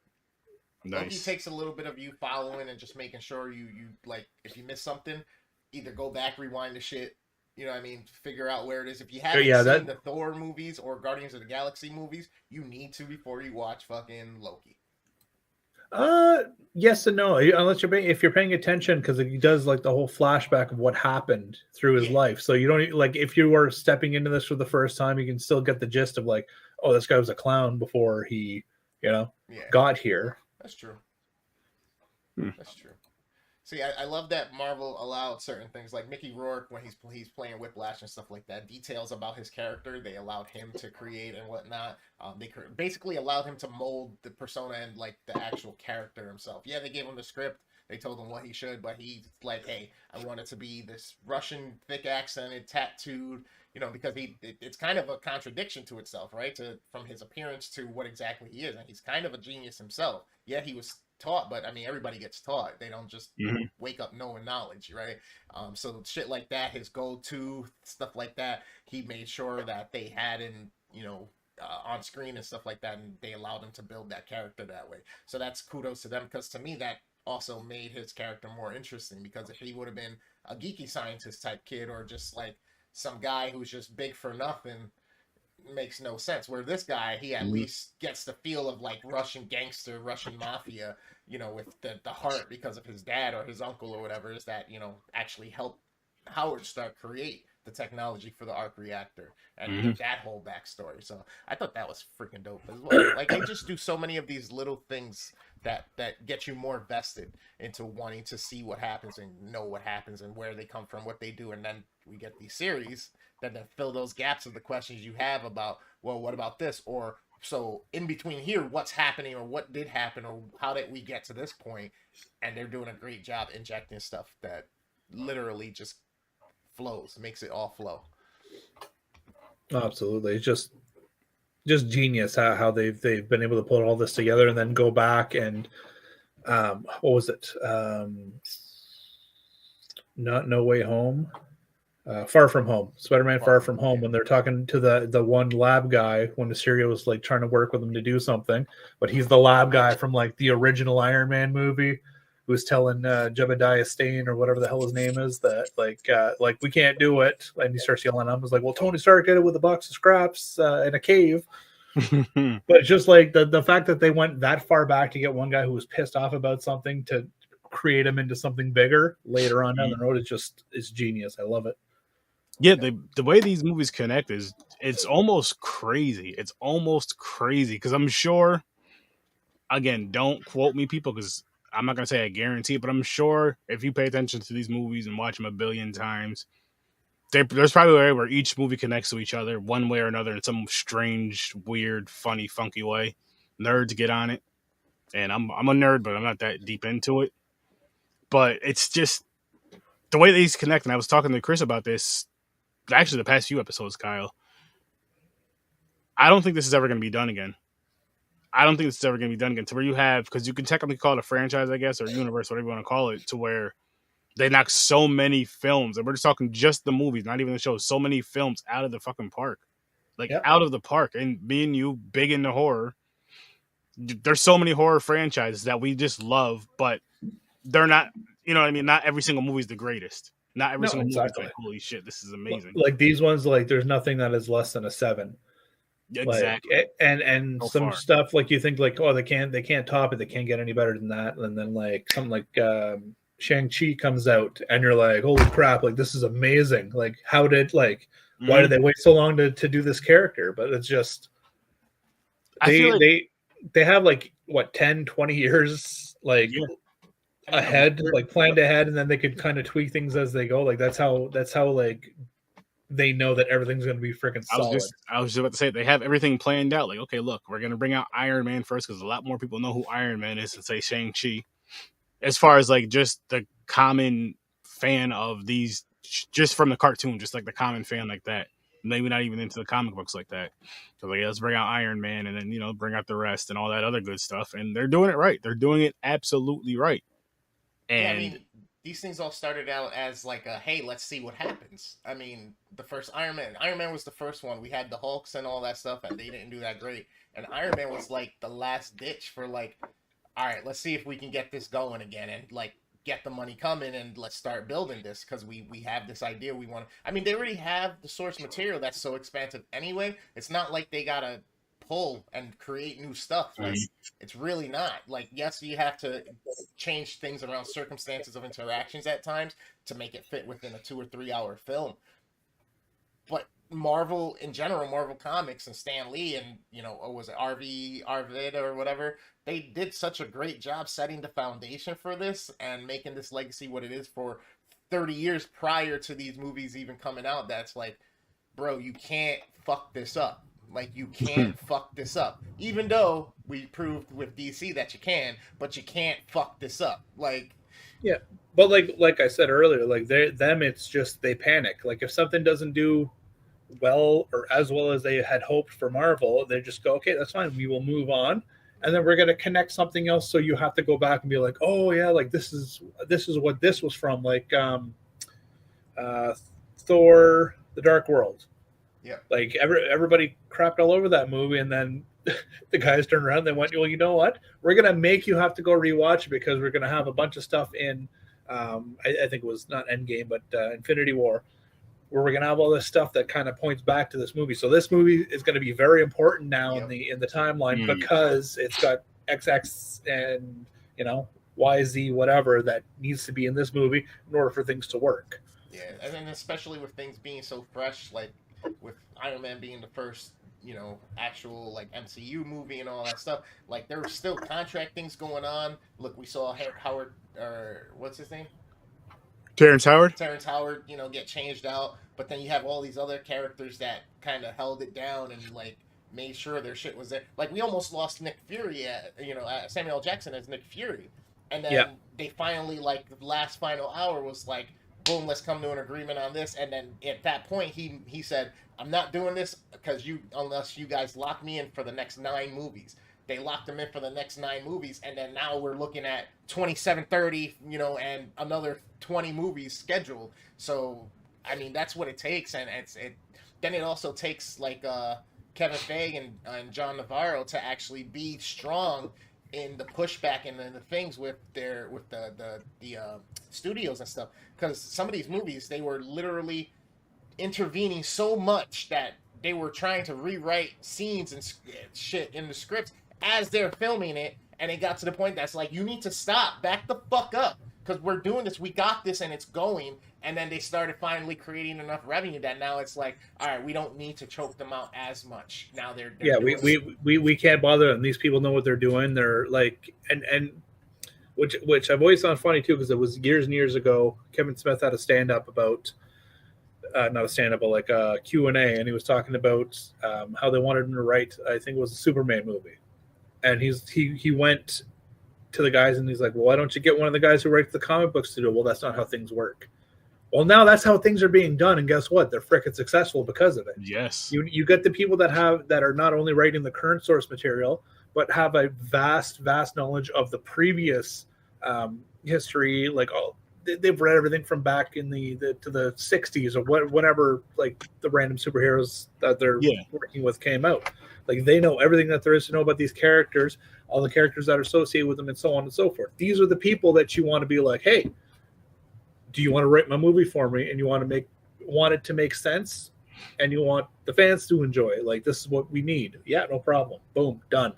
Loki nice. takes a little bit of you following and just making sure you like if you miss something, either go back, rewind the shit. You know what I mean? Figure out where it is. If you haven't Yeah, seen that the Thor movies or Guardians of the Galaxy movies, you need to before you watch fucking Loki. yes and no. Unless if you're paying attention, because he does like the whole flashback of what happened through his Yeah. life. So you don't like if you are stepping into this for the first time, you can still get the gist of like, oh, this guy was a clown before he, Yeah. got here. That's true. Hmm. That's true. See, I love that Marvel allowed certain things like Mickey Rourke when he's playing Whiplash and stuff like that. Details about his character they allowed him to create and whatnot. They basically allowed him to mold the persona and like the actual character himself. Yeah, they gave him the script. They told him what he should, but he's like, hey, I want it to be this Russian thick accented, tattooed. Because it's kind of a contradiction to itself, right? From his appearance to what exactly he is, and he's kind of a genius himself. Yeah, he was taught, but I mean, everybody gets taught. They don't just wake up knowing knowledge, right? So shit like that, his go-to stuff like that, he made sure that they had in, on screen and stuff like that, and they allowed him to build that character that way. So that's kudos to them, because to me, that also made his character more interesting, because if he would have been a geeky scientist type kid or just like some guy who's just big for nothing, makes no sense. Where this guy, he at least gets the feel of like Russian gangster, Russian mafia, with the heart because of his dad or his uncle or whatever, is that, actually helped Howard Stark create the technology for the arc reactor and give that whole backstory. So I thought that was freaking dope as well. Like, they just do so many of these little things that get you more vested into wanting to see what happens and know what happens and where they come from, what they do. And then we get these series that then fill those gaps of the questions you have about, well, what about this? Or so in between here, what's happening or what did happen or how did we get to this point? And they're doing a great job injecting stuff that literally just flows, makes it all flow. Absolutely. It's just genius how they've been able to put all this together and then go back and what was it? Not No Way Home. Far From Home, Spider-Man Far From Home, when they're talking to the one lab guy when Mysterio was like trying to work with him to do something, but he's the lab guy from like the original Iron Man movie who's telling Jebediah Stane or whatever the hell his name is that like we can't do it, and he starts yelling at him. He's like, well, Tony Stark did it with a box of scraps in a cave. But it's just like the fact that they went that far back to get one guy who was pissed off about something to create him into something bigger later on down the road is genius. I love it. Yeah, the way these movies connect is it's almost crazy. It's almost crazy because I'm sure, again, don't quote me, people, because I'm not gonna say I guarantee it, but I'm sure if you pay attention to these movies and watch them a billion times, there's probably a way where each movie connects to each other one way or another in some strange, weird, funny, funky way. Nerds get on it, and I'm a nerd, but I'm not that deep into it. But it's just the way these connect. And I was talking to Chris about this. Actually, the past few episodes, Kyle, I don't think this is ever going to be done again. To where you have, because you can technically call it a franchise, I guess, or universe, whatever you want to call it, to where they knock so many films, and we're just talking just the movies, not even the shows, so many films out of the fucking park. Out of the park. And me and you, big into horror, there's so many horror franchises that we just love, but they're not, you know what I mean? Not every single movie is the greatest. Not every single movie is like, holy shit, this is amazing. Like these ones, like there's nothing that is less than a 7. Exactly. Like, and so some far. Stuff like you think like, oh, they can't top it, they can't get any better than that. And then like something like Shang-Chi comes out and you're like, holy crap, like this is amazing. Like how did why did they wait so long to do this character? But it's just they have like what 10, 20 years ahead, like planned ahead, and then they could kind of tweak things as they go. Like that's how like they know that everything's going to be freaking solid. I was just about to say they have everything planned out. Like, okay, look, we're going to bring out Iron Man first because a lot more people know who Iron Man is than say Shang-Chi. As far as like just the common fan of these, just from the cartoon, just like the common fan like that. maybe not even into the comic books like that. So like, let's bring out Iron Man and then bring out the rest and all that other good stuff. And they're doing it right. They're doing it absolutely right. Yeah, I And mean, these things all started out as like a hey, let's see what happens. I mean, the first Iron Man was the first one. We had the Hulks and all that stuff, and they didn't do that great. And Iron Man was like the last ditch for like, all right, let's see if we can get this going again and like get the money coming and let's start building this because we have this idea we want. I mean, they already have the source material that's so expansive anyway. It's not like they gotta pull and create new stuff. Like, it's really not. Like, yes, you have to change things around circumstances of interactions at times to make it fit within a 2 or 3 hour film. But Marvel in general, Marvel Comics and Stan Lee and what was it, Arvid or whatever, they did such a great job setting the foundation for this and making this legacy what it is for 30 years prior to these movies even coming out. That's like, bro, you can't fuck this up. Like, you can't fuck this up. Even though we proved with DC that you can, but you can't fuck this up. Like, yeah, but like I said earlier, like it's just they panic. Like if something doesn't do well or as well as they had hoped for Marvel, they just go, okay, that's fine. We will move on, and then we're gonna connect something else. So you have to go back and be like, oh yeah, like this is what this was from, like Thor: The Dark World. Yeah. Like everybody crapped all over that movie, and then the guys turned around and they went, well, you know what? We're going to make you have to go rewatch it because we're going to have a bunch of stuff in, I think it was not Endgame, but Infinity War, where we're going to have all this stuff that kind of points back to this movie. So this movie is going to be very important now in the timeline because it's got XX and, YZ, whatever that needs to be in this movie in order for things to work. Yeah, and then especially with things being so fresh, like with Iron Man being the first, actual like MCU movie and all that stuff. Like there were still contract things going on. Look, we saw Howard, or what's his name? Terrence Howard, get changed out. But then you have all these other characters that kind of held it down and like made sure their shit was there. Like we almost lost Nick Fury Samuel L. Jackson as Nick Fury, and then they finally, like, the last final hour was like, boom, let's come to an agreement on this. And then at that point, he said, I'm not doing this unless you guys lock me in for the next 9 movies. They locked him in for the next 9 movies, and then now we're looking at 27, 30, and another 20 movies scheduled. So, I mean, that's what it takes, and then it also takes like Kevin Feige and John Navarro to actually be strong in the pushback and the things with the studios and stuff, because some of these movies, they were literally intervening so much that they were trying to rewrite scenes and shit in the scripts as they're filming it, and it got to the point that's like, you need to stop, back the fuck up, because we're doing this, we got this, and it's going. And then they started finally creating enough revenue that now it's like, all right, we don't need to choke them out as much. Now they're we can't bother them. These people know what they're doing. They're like, and which I've always found funny too, because it was years and years ago. Kevin Smith had a stand up about not a stand up, but like a Q&A, and he was talking about how they wanted him to write, I think it was a Superman movie, and he went to the guys and he's like, well, why don't you get one of the guys who writes the comic books to do it? Well, that's not how things work. Well, now that's how things are being done, and guess what? They're frickin' successful because of it. Yes. You get the people that are not only writing the current source material, but have a vast knowledge of the previous history. Like, they've read everything from back in the to the 60s or whatever, like the random superheroes that they're working with came out. Like, they know everything that there is to know about these characters, all the characters that are associated with them, and so on and so forth. These are the people that you want to be like, hey, do you want to write my movie for me, and you want it to make sense, and you want the fans to enjoy it? Like, this is what we need. Yeah, no problem. Boom, done.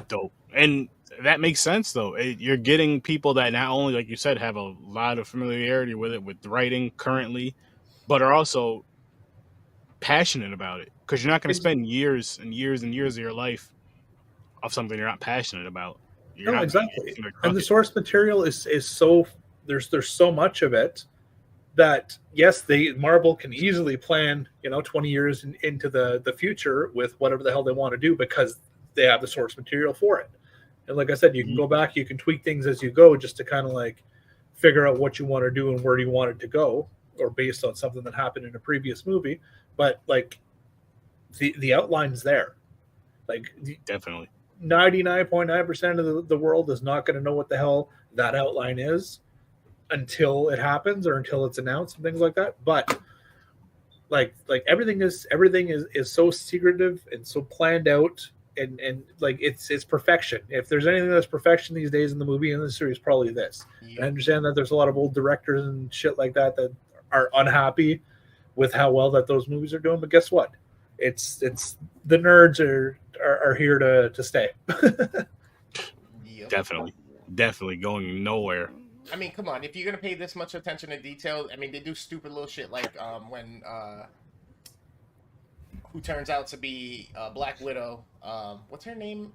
Dope. And that makes sense, though. You're getting people that not only, like you said, have a lot of familiarity with it, with writing currently, but are also passionate about it. Because you're not going to spend years and years and years of your life of something you're not passionate about. Exactly. And the source material is so... There's so much of it that, yes, Marvel can easily plan 20 years into the future with whatever the hell they want to do, because they have the source material for it. And like I said, you can go back, you can tweak things as you go, just to kind of like figure out what you want to do and where you want it to go, or based on something that happened in a previous movie, but like the outline's there. Like Definitely. 99.9% of the world is not going to know what the hell that outline is until it happens or until it's announced and things like that. But like everything is so secretive and so planned out, and like it's perfection. If there's anything that's perfection these days in the movie and the series, probably this. And I understand that there's a lot of old directors and shit like that that are unhappy with how well that those movies are doing. But guess what? It's the nerds are here to stay. Definitely going nowhere. I mean, come on, if you're gonna pay this much attention to detail, I mean, they do stupid little shit like when who turns out to be Black Widow, what's her name?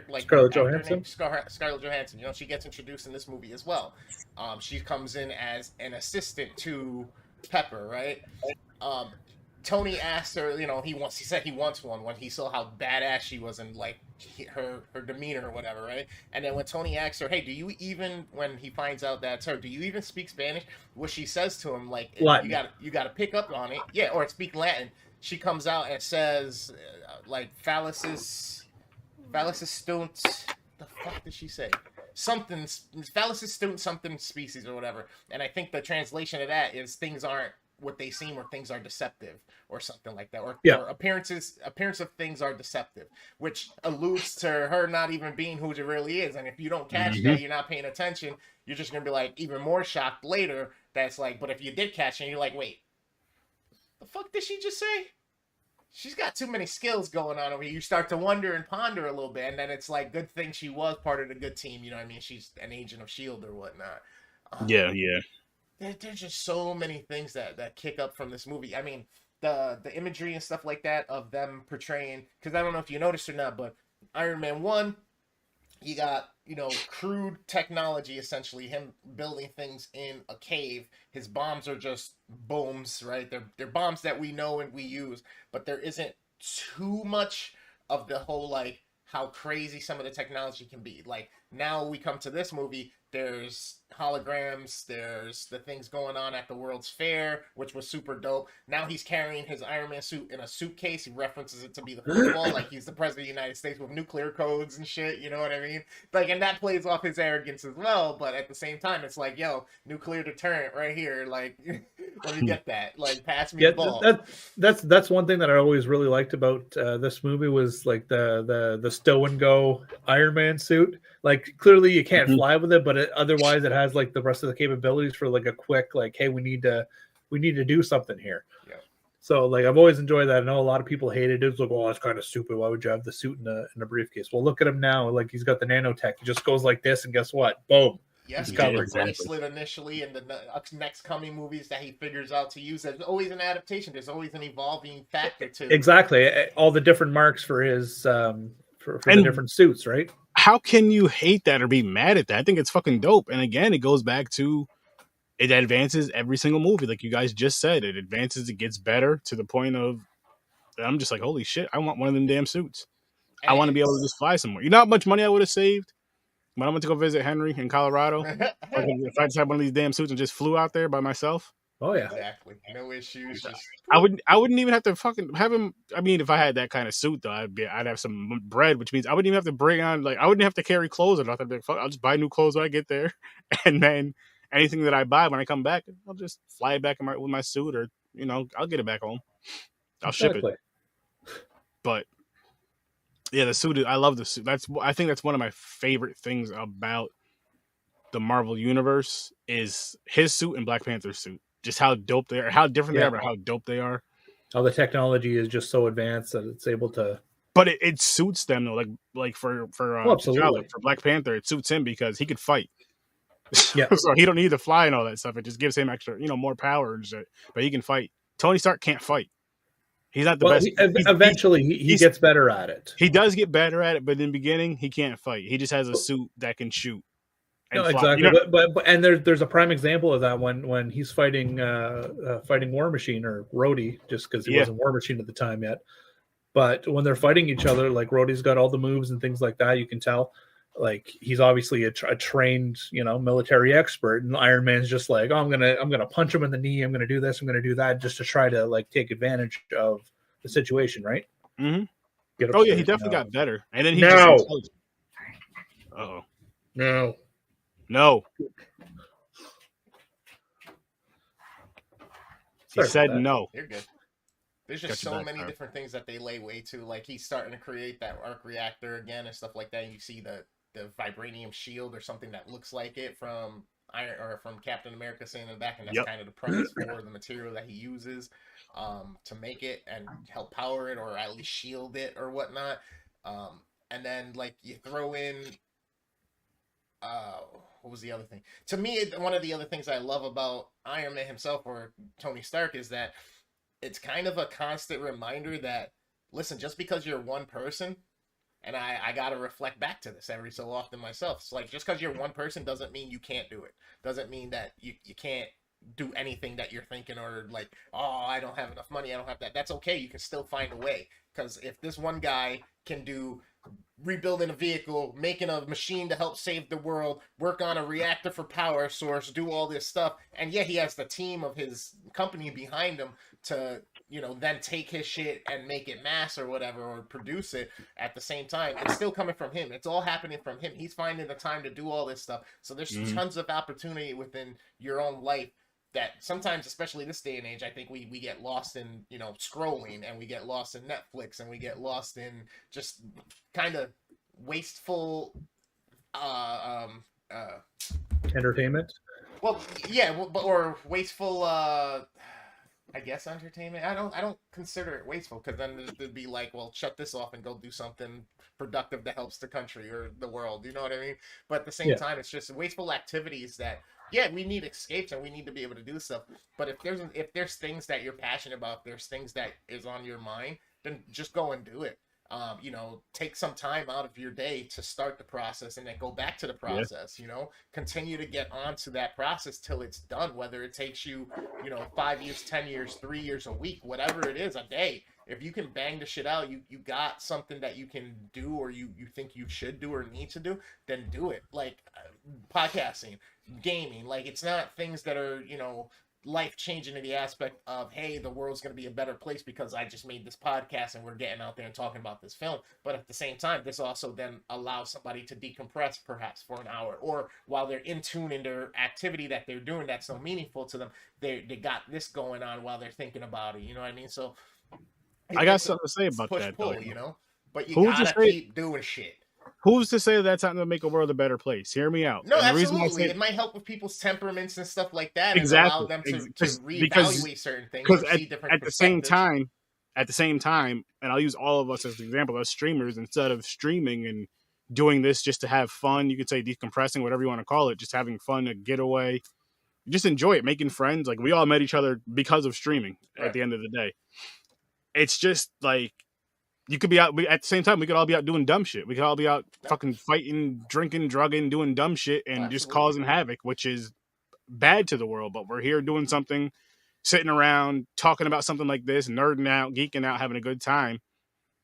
Like Scarlett Johansson. Scarlett Johansson. You know, she gets introduced in this movie as well. She comes in as an assistant to Pepper, right? Tony asked her, you know, he said he wants one when he saw how badass she was and like her demeanor or whatever, right? And then when Tony asks her, hey, when he finds out that's her, do you even speak Spanish? What she says to him, like, Latin. you got to pick up on it, yeah, or speak Latin. She comes out and says, like, phalluses stunt. The fuck did she say? Something phalluses stunt something species or whatever. And I think the translation of that is things aren't what they seem, or things are deceptive, or something like that, or appearance of things are deceptive, which alludes to her not even being who she really is. And if you don't catch that, you're not paying attention, you're just gonna be like even more shocked later. That's like, but if you did catch it, you're like, wait, the fuck did she just say? She's got too many skills going on over here. You start to wonder and ponder a little bit, and then it's like, good thing she was part of the good team. You know what I mean? She's an agent of S.H.I.E.L.D. or whatnot. Yeah. There's just so many things that kick up from this movie. I mean, the imagery and stuff like that of them portraying, because I don't know if you noticed or not, but Iron Man 1, you got, you know, crude technology, essentially, him building things in a cave. His bombs are just booms, right? They're bombs that we know and we use, but there isn't too much of the whole, like, how crazy some of the technology can be. Like, now we come to this movie, there's holograms, there's the things going on at the World's Fair, which was super dope. Now he's carrying his Iron Man suit in a suitcase. He references it to be the football, like he's the president of the United States with nuclear codes and shit, you know what I mean? Like, and that plays off his arrogance as well, but at the same time, it's like, yo, nuclear deterrent right here, like, let me get that, like, pass me the ball. That's one thing that I always really liked about this movie was, like, the stow and go Iron Man suit. Like, clearly you can't fly with it, but otherwise it has, like, the rest of the capabilities for, like, a quick, like, hey, we need to do something here. Yeah. So, like, I've always enjoyed that. I know a lot of people hated it. It's like, well, that's kind of stupid. Why would you have the suit in a briefcase? Well, look at him now. Like, he's got the nanotech. He just goes like this, and guess what? Boom. Yes, he had a bracelet initially, and the next coming movies that he figures out to use. There's always an adaptation. There's always an evolving factor to it. Exactly. All the different marks for his for the different suits, right? How can you hate that or be mad at that? I think it's fucking dope. And again, it goes back to, it advances every single movie. Like you guys just said, it advances, it gets better to the point of, I'm just like, holy shit, I want one of them damn suits. I want to be able to just fly somewhere. You know how much money I would have saved when I went to go visit Henry in Colorado? If I just had one of these damn suits and just flew out there by myself. Oh yeah, exactly. No issues. Just... I wouldn't even have to fucking have him. I mean, if I had that kind of suit, though, I'd have some bread, which means I wouldn't even have to bring on, like, I wouldn't have to carry clothes or nothing. I'd be like, fuck, I'll just buy new clothes when I get there, and then anything that I buy when I come back, I'll just fly it back with my suit, or you know, I'll get it back home. I'll ship it. But yeah, the suit. I love the suit. I think that's one of my favorite things about the Marvel universe is his suit and Black Panther's suit. Just how dope they are, how different they are, but how dope they are. How the technology is just so advanced that it's able to. But it suits them though, like for absolutely. For Black Panther, it suits him because he could fight. Yeah, so he don't need to fly and all that stuff. It just gives him extra, more power and shit. But he can fight. Tony Stark can't fight. He's not the best. Eventually, he gets better at it. He does get better at it, but in the beginning, he can't fight. He just has a suit that can shoot. No, exactly. But and there's a prime example of that when he's fighting War Machine or Rhodey, just because he wasn't War Machine at the time yet. But when they're fighting each other, like Rhodey's got all the moves and things like that, you can tell. like he's obviously a trained, military expert, and Iron Man's just like, oh, I'm gonna punch him in the knee, I'm gonna do this, I'm gonna do that, just to try to like take advantage of the situation, right? Mm-hmm. Get Oh yeah, he upstairs, definitely got better, and then he No. just intelligent. Uh-oh. No. No. He Sorry said about that. no. You're good. There's Got just your so back, many Carl. different things that they lay way to. Like he's starting to create that arc reactor again and stuff like that. And you see the vibranium shield or something that looks like it from Iron or from Captain America saying in the back, and that's Yep. kind of the premise for the material that he uses to make it and help power it or at least shield it or whatnot. And then like you throw in what was the other thing? To me, one of the other things I love about Iron Man himself or Tony Stark is that it's kind of a constant reminder that, listen, just because you're one person, and I got to reflect back to this every so often myself. It's like, just because you're one person doesn't mean you can't do it. Doesn't mean that you can't do anything that you're thinking or like, oh, I don't have enough money, I don't have that. That's okay. You can still find a way. Because if this one guy can do rebuilding a vehicle, making a machine to help save the world, work on a reactor for power source, do all this stuff, and yeah, he has the team of his company behind him to, then take his shit and make it mass or whatever, or produce it at the same time. It's still coming from him. It's all happening from him. He's finding the time to do all this stuff. So there's tons of opportunity within your own life that sometimes, especially this day and age, I think we get lost in, scrolling, and we get lost in Netflix, and we get lost in just kind of wasteful Entertainment. well, yeah, or wasteful I guess entertainment. I don't consider it wasteful, because then it'd be like, well, shut this off and go do something productive that helps the country or the world. You know what I mean? But at the same time, it's just wasteful activities that, yeah, we need escapes and we need to be able to do stuff. But if there's things that you're passionate about, if there's things that is on your mind, then just go and do it. Take some time out of your day to start the process and then go back to the process. Continue to get onto that process till it's done, whether it takes you, 5 years, 10 years, 3 years, a week, whatever it is, a day. If you can bang the shit out, you got something that you can do, or you think you should do or need to do, then do it. Like podcasting, gaming, like it's not things that are, life changing in the aspect of, hey, the world's going to be a better place because I just made this podcast and we're getting out there and talking about this film. But at the same time, this also then allows somebody to decompress perhaps for an hour, or while they're in tune in their activity that they're doing that's so meaningful to them, they got this going on while they're thinking about it. You know what I mean? So I got something to say about push that, pull, though. But you Who's to gotta say- keep doing shit. Who's to say that's not going to make a world a better place? Hear me out. No, And the reason why I absolutely. say- It might help with people's temperaments and stuff like that, Exactly. and allow them to Because- reevaluate certain things, because or see different at the same perspectives. time, and I'll use all of us as an example, as streamers, instead of streaming and doing this just to have fun, you could say decompressing, whatever you want to call it, just having fun, a getaway, just enjoy it, making friends. Like, we all met each other because of streaming. Right. At the end of the day, it's just like, you could be out at the same time. We could all be out doing dumb shit. We could all be out fucking fighting, drinking, drugging, doing dumb shit, and just causing havoc, which is bad to the world. But we're here doing something, sitting around talking about something like this, nerding out, geeking out, having a good time.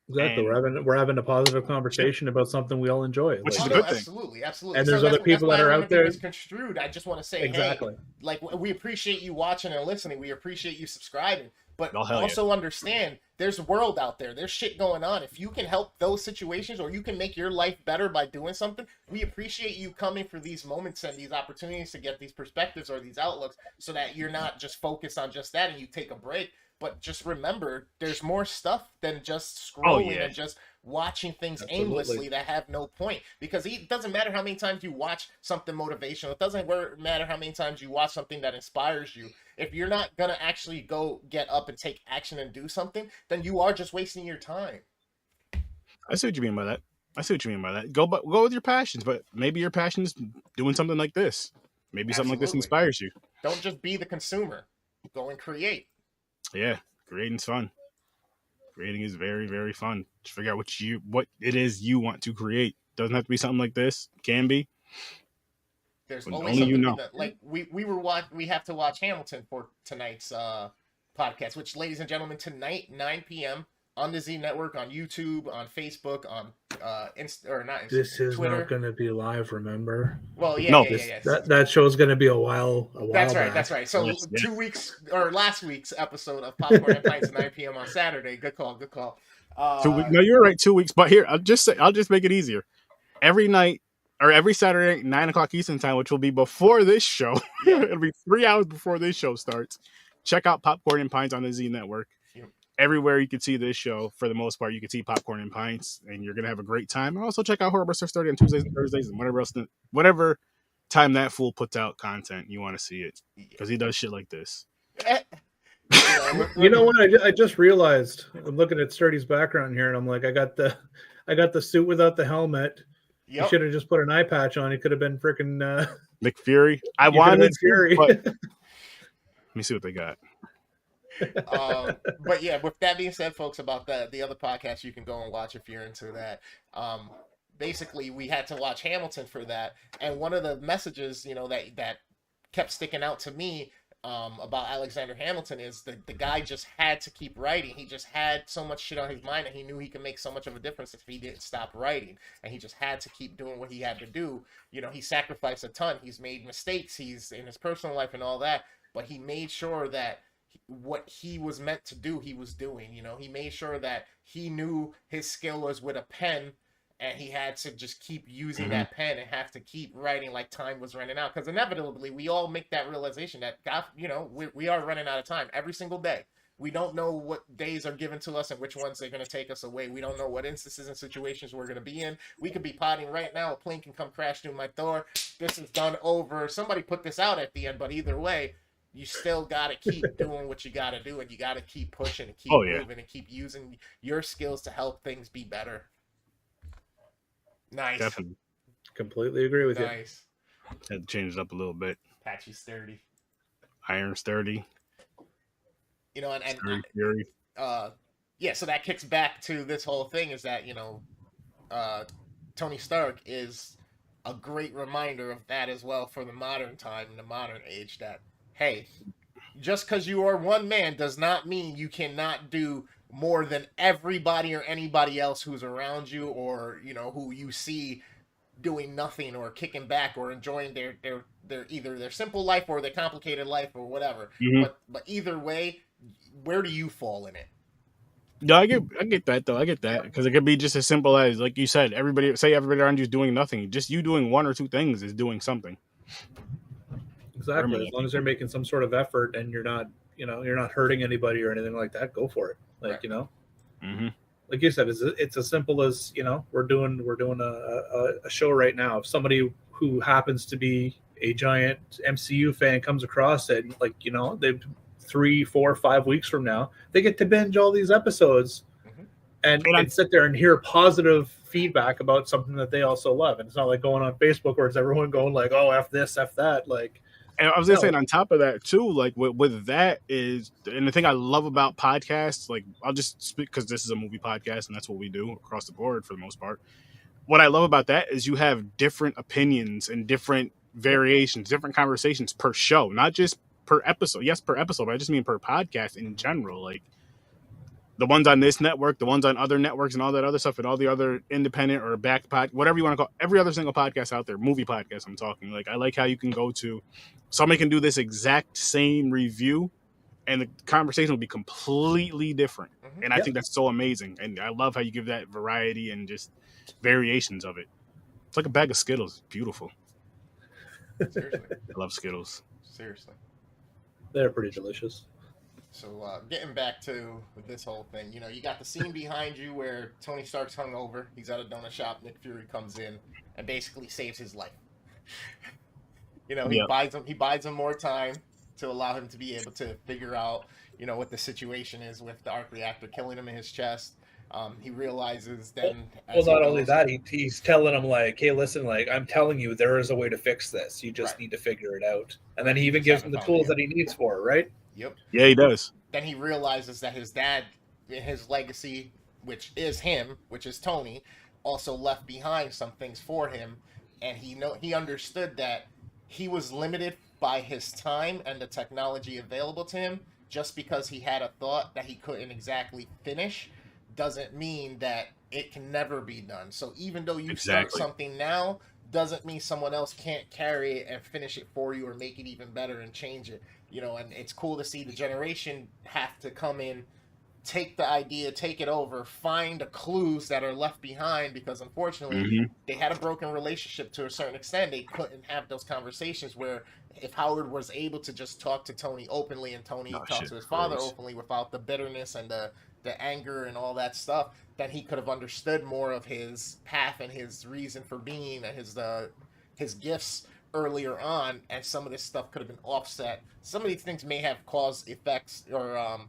Exactly. And- We're having a positive conversation about something we all enjoy. Which is Like, a good thing. Absolutely. And there's So other people that's that why are I out don't wanna be there- misconstrued. I just want to say, Exactly. hey, like, we appreciate you watching and listening. We appreciate you subscribing. But Oh, hell yeah. also understand there's a world out there. There's shit going on. If you can help those situations, or you can make your life better by doing something, we appreciate you coming for these moments and these opportunities to get these perspectives or these outlooks, so that you're not just focused on just that and you take a break. But just remember, there's more stuff than just scrolling yeah. and just watching things Absolutely. aimlessly that have no point. Because it doesn't matter how many times you watch something motivational. It doesn't matter how many times you watch something that inspires you. If you're not going to actually go get up and take action and do something, then you are just wasting your time. I see what you mean by that. Go with your passions, but maybe your passion is doing something like this. Maybe something like this Absolutely. inspires you. Don't just be the consumer. Go and create. Yeah, creating's fun. Creating is very, very fun. Just figure out what it is you want to create. Doesn't have to be something like this. Can be. There's But always only something you know. that, like we have to watch Hamilton for tonight's podcast, which, ladies and gentlemen, tonight 9 p.m. on the Z Network, on YouTube, on Facebook, on not Instagram, This is Twitter. not going to be live, remember? Well, No. yeah. That show's going to be a while That's back. right. That's right. So Yes. 2 weeks or last week's episode of Popcorn and Pints at 9 p.m. on Saturday. Good call. 2 weeks. No, you're right. 2 weeks. But here, I'll just make it easier. Every night or every Saturday, 9:00 Eastern time, which will be before this show. Yeah. It'll be 3 hours before this show starts. Check out Popcorn and Pints on the Z Network. Yep. Everywhere you can see this show, for the most part, you can see Popcorn and Pints, and you're gonna have a great time. And also check out Horror Stuff Story on Tuesdays and Thursdays and whatever time that fool puts out content, you want to see it because he does shit like this. You know what? I just realized. I'm looking at Sturdy's background here, and I'm like, I got the suit without the helmet. Yep. You should have just put an eye patch on. He could have been freaking Nick Fury. I wanted Fury. But... Let me see what they got. But yeah, with that being said, folks, about the other podcast you can go and watch if you're into that. Basically, we had to watch Hamilton for that, and one of the messages, that kept sticking out to me about Alexander Hamilton is the guy just had to keep writing. He just had so much shit on his mind, and he knew he could make so much of a difference if he didn't stop writing, and he just had to keep doing what he had to do. He sacrificed a ton. He's made mistakes. He's in his personal life and all that, but he made sure that what he was meant to do, he was doing. He made sure that he knew his skill was with a pen, and he had to just keep using that pen and have to keep writing like time was running out. Because inevitably, we all make that realization that, God, we are running out of time every single day. We don't know what days are given to us and which ones they're going to take us away. We don't know what instances and situations we're going to be in. We could be potting right now. A plane can come crash through my door. This is done over. Somebody put this out at the end, but either way, you still got to keep doing what you got to do, and you got to keep pushing and keep moving and keep using your skills to help things be better. Nice. Definitely. Completely agree with you. Nice. Had to change it up a little bit. Patchy sturdy. Iron sturdy. And Fury. So that kicks back to this whole thing is that, Tony Stark is a great reminder of that as well for the modern time and the modern age that, hey, just because you are one man does not mean you cannot do more than everybody or anybody else who's around you, or who you see doing nothing or kicking back or enjoying their either their simple life or their complicated life or whatever. But either way, where do you fall in it? No, I get that though. I get that because it could be just as simple as, like you said, everybody around you is doing nothing. Just you doing one or two things is doing something. Exactly. As long as they're making some sort of effort and you're not hurting anybody or anything like that, go for it. Like, Mm-hmm. Like you said, it's as simple as, we're doing a show right now. If somebody who happens to be a giant MCU fan comes across it, like, they've 3, 4, 5 weeks from now, they get to binge all these episodes and sit there and hear positive feedback about something that they also love. And it's not like going on Facebook where it's everyone going like, oh, F this, F that. Like, and I was gonna say, on top of that too, like with that is, and the thing I love about podcasts, like I'll just speak because this is a movie podcast and that's what we do across the board for the most part. What I love about that is you have different opinions and different variations, different conversations per show, not just per episode. Yes, per episode, but I just mean per podcast in general. Like the ones on this network, the ones on other networks, and all that other stuff, and all the other independent or back pod, whatever you want to call, every other single podcast out there, movie podcast. I'm talking. Like I like how you can go to somebody can do this exact same review, and the conversation will be completely different. And I think that's so amazing. And I love how you give that variety and just variations of it. It's like a bag of Skittles. Beautiful. Seriously. I love Skittles. Seriously. They're pretty delicious. So getting back to this whole thing, you got the scene behind you where Tony Stark's hungover. He's at a donut shop. Nick Fury comes in and basically saves his life. He buys him more time to allow him to be able to figure out, what the situation is with the arc reactor killing him in his chest. He realizes then. Well, not only that, he's telling him like, "Hey, listen, like I'm telling you, there is a way to fix this. You just need to figure it out." And then he even gives him the tools that he needs for it, right? Yep. Yeah, he does. Then he realizes that his dad, his legacy, which is him, which is Tony, also left behind some things for him, and he understood that he was limited by his time and the technology available to him just because he had a thought that he couldn't exactly finish. doesn't mean that it can never be done. So even though you start Exactly. something now, doesn't mean someone else can't carry it and finish it for you or make it even better and change it. You know, and it's cool to see the generation have to come in, take the idea, take it over, find the clues that are left behind, because unfortunately hmm they had a broken relationship to a certain extent. They couldn't have those conversations where if Howard was able to just talk to Tony openly and Tony Oh, talked shit, to his father gross. openly without the bitterness and the anger and all that stuff, then he could have understood more of his path and his reason for being and his gifts earlier on, and some of this stuff could have been offset. Some of these things may have caused effects or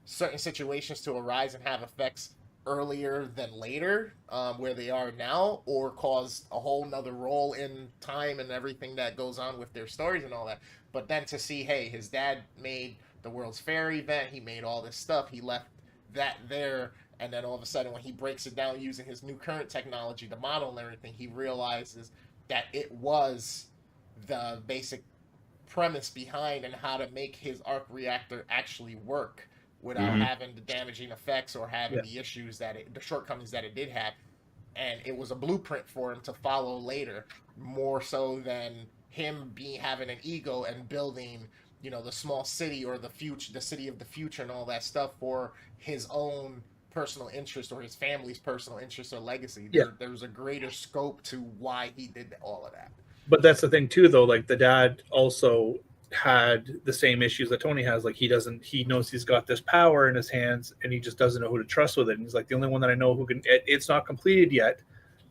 certain situations to arise and have effects earlier than later, where they are now, or cause a whole nother role in time and everything that goes on with their stories and all that. But then to see, hey, his dad made the World's Fair event, he made all this stuff, he left that there, and then all of a sudden when he breaks it down using his new current technology, the model and everything, he realizes that it was the basic premise behind and how to make his arc reactor actually work without hmm having the damaging effects or having Yeah. the issues the shortcomings that it did have. And it was a blueprint for him to follow later, more so than him being having an ego and building, you know, the small city or the future, the city of the future, and all that stuff for his own personal interest or his family's personal interest or legacy. Yeah. There was a greater scope to why he did all of that. But that's the thing too, though. Like the dad also had the same issues that Tony has. Like he knows he's got this power in his hands, and he just doesn't know who to trust with it. And he's like, the only one that I know who can. It's not completed yet.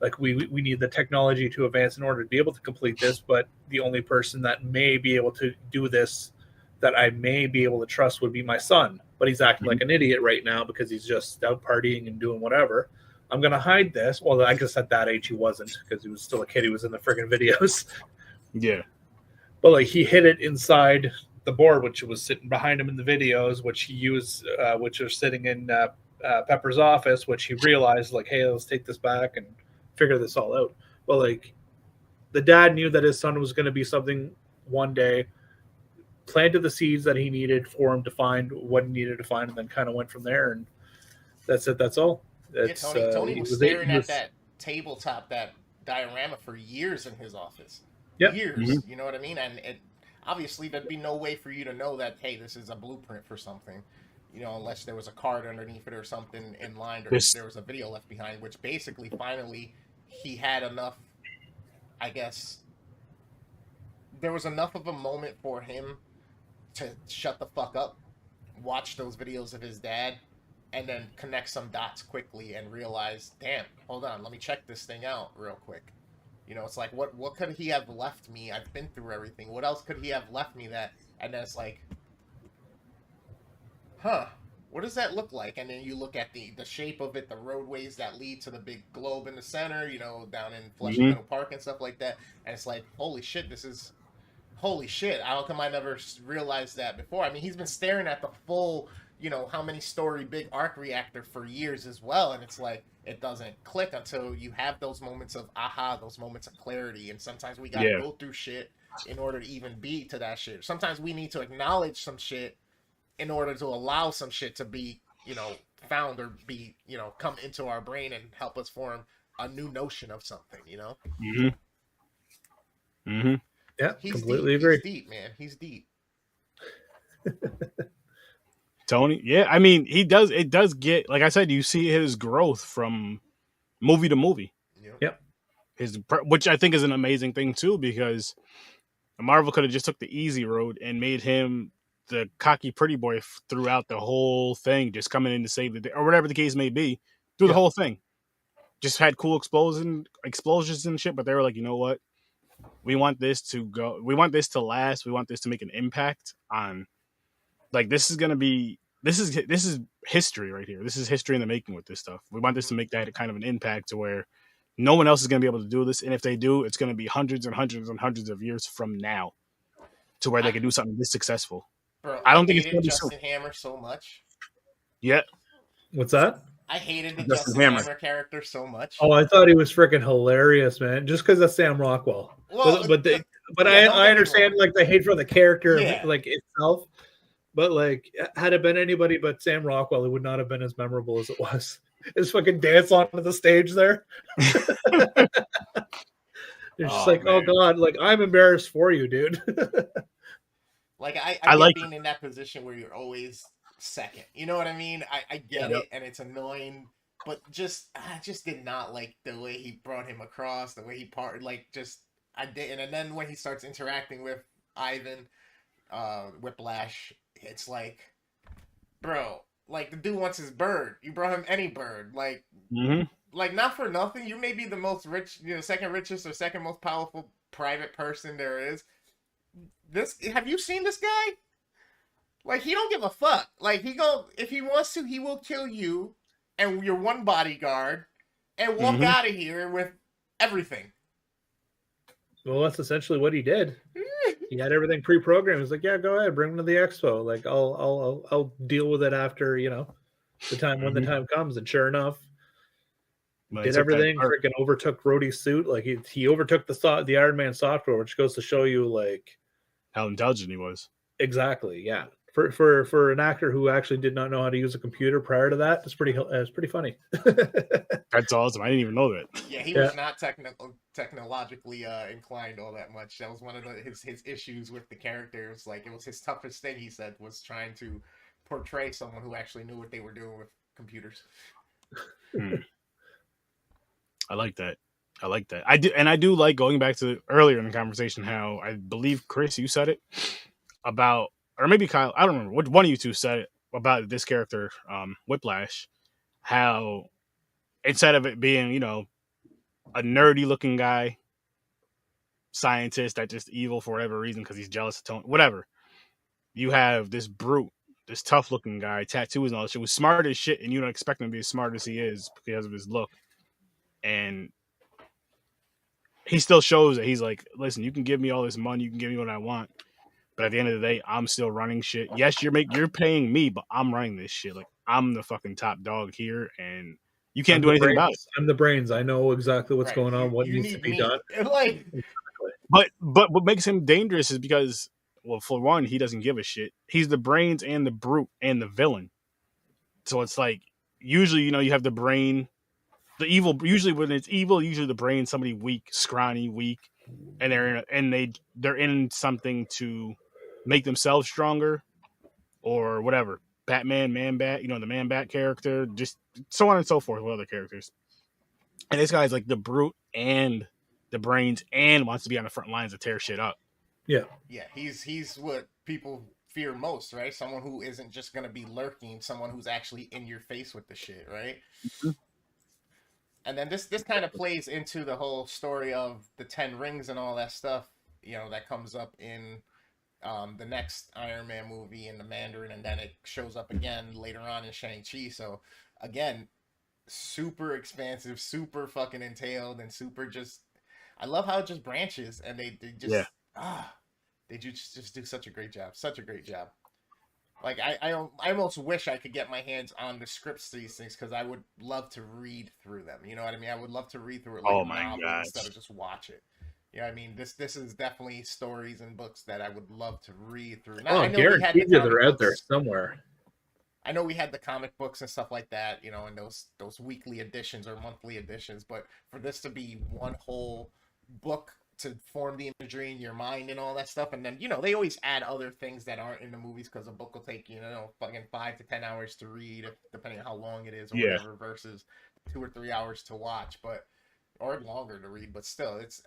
Like we need the technology to advance in order to be able to complete this. But the only person that may be able to do this, that I may be able to trust, would be my son. But he's acting like an idiot right now because he's just out partying and doing whatever. I'm gonna hide this. Well, I guess at that age he wasn't, because he was still a kid. He was in the friggin' videos. Yeah. But like he hid it inside the board, which was sitting behind him in the videos, which he used, which are sitting in Pepper's office, which he realized like, hey, let's take this back and figure this all out. Well, like the dad knew that his son was going to be something one day, planted the seeds that he needed for him to find what he needed to find, and then kind of went from there. And that's it. That's all. It's, Tony was staring at that tabletop, that diorama for years in his office. Yep. Years, you know what I mean? And it obviously there'd be no way for you to know that, hey, this is a blueprint for something, you know, unless there was a card underneath it or something in line, or if there was a video left behind, which basically finally he had enough, I guess, there was enough of a moment for him to shut the fuck up, watch those videos of his dad, and then connect some dots quickly and realize, damn, hold on, let me check this thing out real quick. You know, it's like, what could he have left me? I've been through everything. What else could he have left me that? And then it's like, huh, what does that look like? And then you look at the shape of it, the roadways that lead to the big globe in the center, you know, down in Flushing Meadow Park and stuff like that. And it's like, holy shit, holy shit. How come I never realized that before? I mean, he's been staring at the full, you know, how many story big arc reactor for years as well. And it's like, it doesn't click until you have those moments of aha, those moments of clarity. And sometimes we gotta go through shit in order to even be to that shit. Sometimes we need to acknowledge some shit in order to allow some shit to be, you know, found or be, you know, come into our brain and help us form a new notion of something, you know? Yeah, He's completely deep. agree. He's deep, man. He's deep. Tony, yeah, I mean, it does get, like I said, you see his growth from movie to movie. Yep. Which I think is an amazing thing too, because Marvel could have just took the easy road and made him the cocky pretty boy throughout the whole thing, just coming in to save the day, or whatever the case may be, through the whole thing. Just had cool explosions and shit, but they were like, you know what? We want this to go. We want this to last. We want this to make an impact on. Like, this is history right here. This is history in the making with this stuff. We want this to make that kind of an impact to where no one else is going to be able to do this. And if they do, it's going to be hundreds and hundreds and hundreds of years from now to where they can do something this successful. Bro, I don't think it's going to be Justin Hammer so much. Yeah. What's that? I hated the Justin Hammer character so much. Oh, I thought he was freaking hilarious, man. Just because that's Sam Rockwell. Well, I understand like the hate for the character like itself. But like, had it been anybody but Sam Rockwell, it would not have been as memorable as it was. his fucking dance onto the stage there. It's just like, oh man. god, like I'm embarrassed for you, dude. Like I I get like being in that position where you're always second. You know what I mean? I get Yep. it, and it's annoying, but I just did not like the way he brought him across, the way he parted. Like just I didn't. And then when he starts interacting with Ivan, Whiplash, it's like, bro, like the dude wants his bird. You brought him any bird, Mhm. like not for nothing. You may be the most rich, second richest or second most powerful private person there is. Have you seen this guy? Like he don't give a fuck. Like if he wants to, he will kill you and your one bodyguard and walk Mhm. out of here with everything. Well, that's essentially what he did. He had everything pre-programmed. He's like, yeah, go ahead, bring him to the expo. Like I'll deal with it after, the time when the time comes. And sure enough, But did it's like that everything, bird. freaking overtook Rhodey's suit. Like he overtook the Iron Man software, which goes to show you like How intelligent he was. exactly, yeah. For an actor who actually did not know how to use a computer prior to that, it's pretty funny. That's awesome. I didn't even know that. Yeah, he Yeah. was not technologically inclined all that much. That was one of his issues with the character. It was like it was his toughest thing. He said was trying to portray someone who actually knew what they were doing with computers. I like that. I do like going back to earlier in the conversation how I believe Chris, you said it about, or maybe Kyle, I don't remember which one of you two said it about this character, Whiplash, how instead of it being, a nerdy looking guy, scientist that just evil for whatever reason because he's jealous of Tony, whatever, you have this brute, this tough looking guy, tattoos and all that shit, was smart as shit, and you don't expect him to be as smart as he is because of his look. And he still shows that he's like, listen, you can give me all this money, you can give me what I want, but at the end of the day, I'm still running shit. Yes, you're paying me, but I'm running this shit. Like I'm the fucking top dog here, and you can't do anything about it. I'm the brains. I know exactly what's Right. going on, what You needs to need be me. done. Like, But what makes him dangerous is because, well, for one, he doesn't give a shit. He's the brains and the brute and the villain. So it's like usually, you have the brain, the evil. Usually when it's evil, usually the brain, somebody weak, scrawny, weak, and they're in something to make themselves stronger or whatever. Batman, Man Bat, the Man Bat character, just so on and so forth with other characters. And this guy's like the brute and the brains and wants to be on the front lines to tear shit up. Yeah. Yeah, he's what people fear most, right? Someone who isn't just gonna be lurking, someone who's actually in your face with the shit, right? Mm-hmm. And then this kind of plays into the whole story of the 10 rings and all that stuff, that comes up in the next Iron Man movie in the Mandarin, and then it shows up again later on in Shang-Chi. So again, super expansive, super fucking entailed, and super just I love how it just branches, and they just they just do such a great job. Such a great job. Like I almost wish I could get my hands on the scripts to these things because I would love to read through them. You know what I mean? I would love to read through it like Oh a my novel gosh. instead of just watch it. You know what I mean? This is definitely stories and books that I would love to read through. Now, I know we had the guaranteed you comic they're out there books. somewhere. I know we had the comic books and stuff like that, and those weekly editions or monthly editions, but for this to be one whole book to form the imagery in your mind and all that stuff, and then they always add other things that aren't in the movies because a book will take fucking 5 to 10 hours to read, depending on how long it is or whatever, versus 2 or 3 hours to watch, or longer to read, but still, it's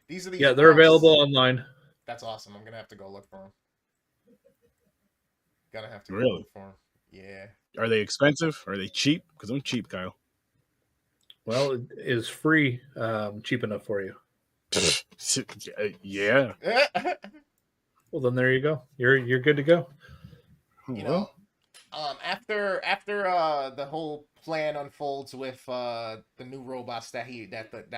these are these. Yeah, they're available online. That's awesome. I'm gonna have to go look for them. Gotta have to go Really? look for them. Yeah. Are they expensive? Are they cheap? Because I'm cheap, Kyle. Well, it is free, cheap enough for you. Yeah. Well, then there you go. You're good to go. After the whole plan unfolds with the new robots that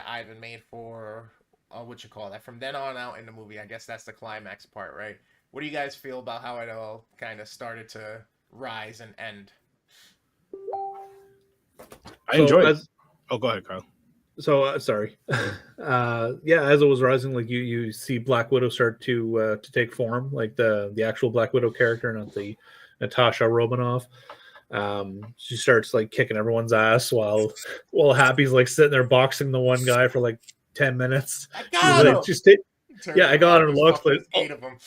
Ivan made for what you call that. From then on out in the movie, I guess that's the climax part, right? What do you guys feel about how it all kind of started to rise and end? I enjoyed it. Oh, go ahead, Kyle. So sorry. As it was rising, like you see Black Widow start to take form, like the actual Black Widow character, not the Natasha Romanoff. She starts like kicking everyone's ass while Happy's like sitting there boxing the one guy for like 10 minutes. I She's got like, him. just take, Turns yeah, I got around, him. there's Looks fucking like 8 of them.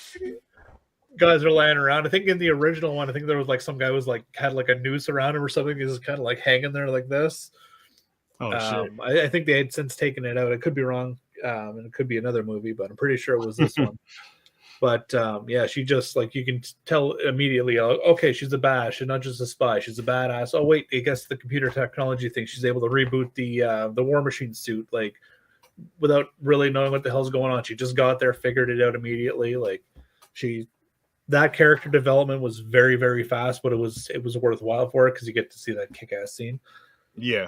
guys are laying around. I think in the original one, I think there was like some guy was like had like a noose around him or something. He's just kind of like hanging there like this. Oh shit! I think they had since taken it out. I could be wrong, and it could be another movie, but I'm pretty sure it was this one. But yeah, she just like you can tell immediately. Okay, she's a badass. She's not just a spy. She's a badass. Oh wait, I guess the computer technology thing. She's able to reboot the War Machine suit like without really knowing what the hell's going on. She just got there, figured it out immediately. Like that character development was very very fast, but it was worthwhile for it because you get to see that kick-ass scene. Yeah.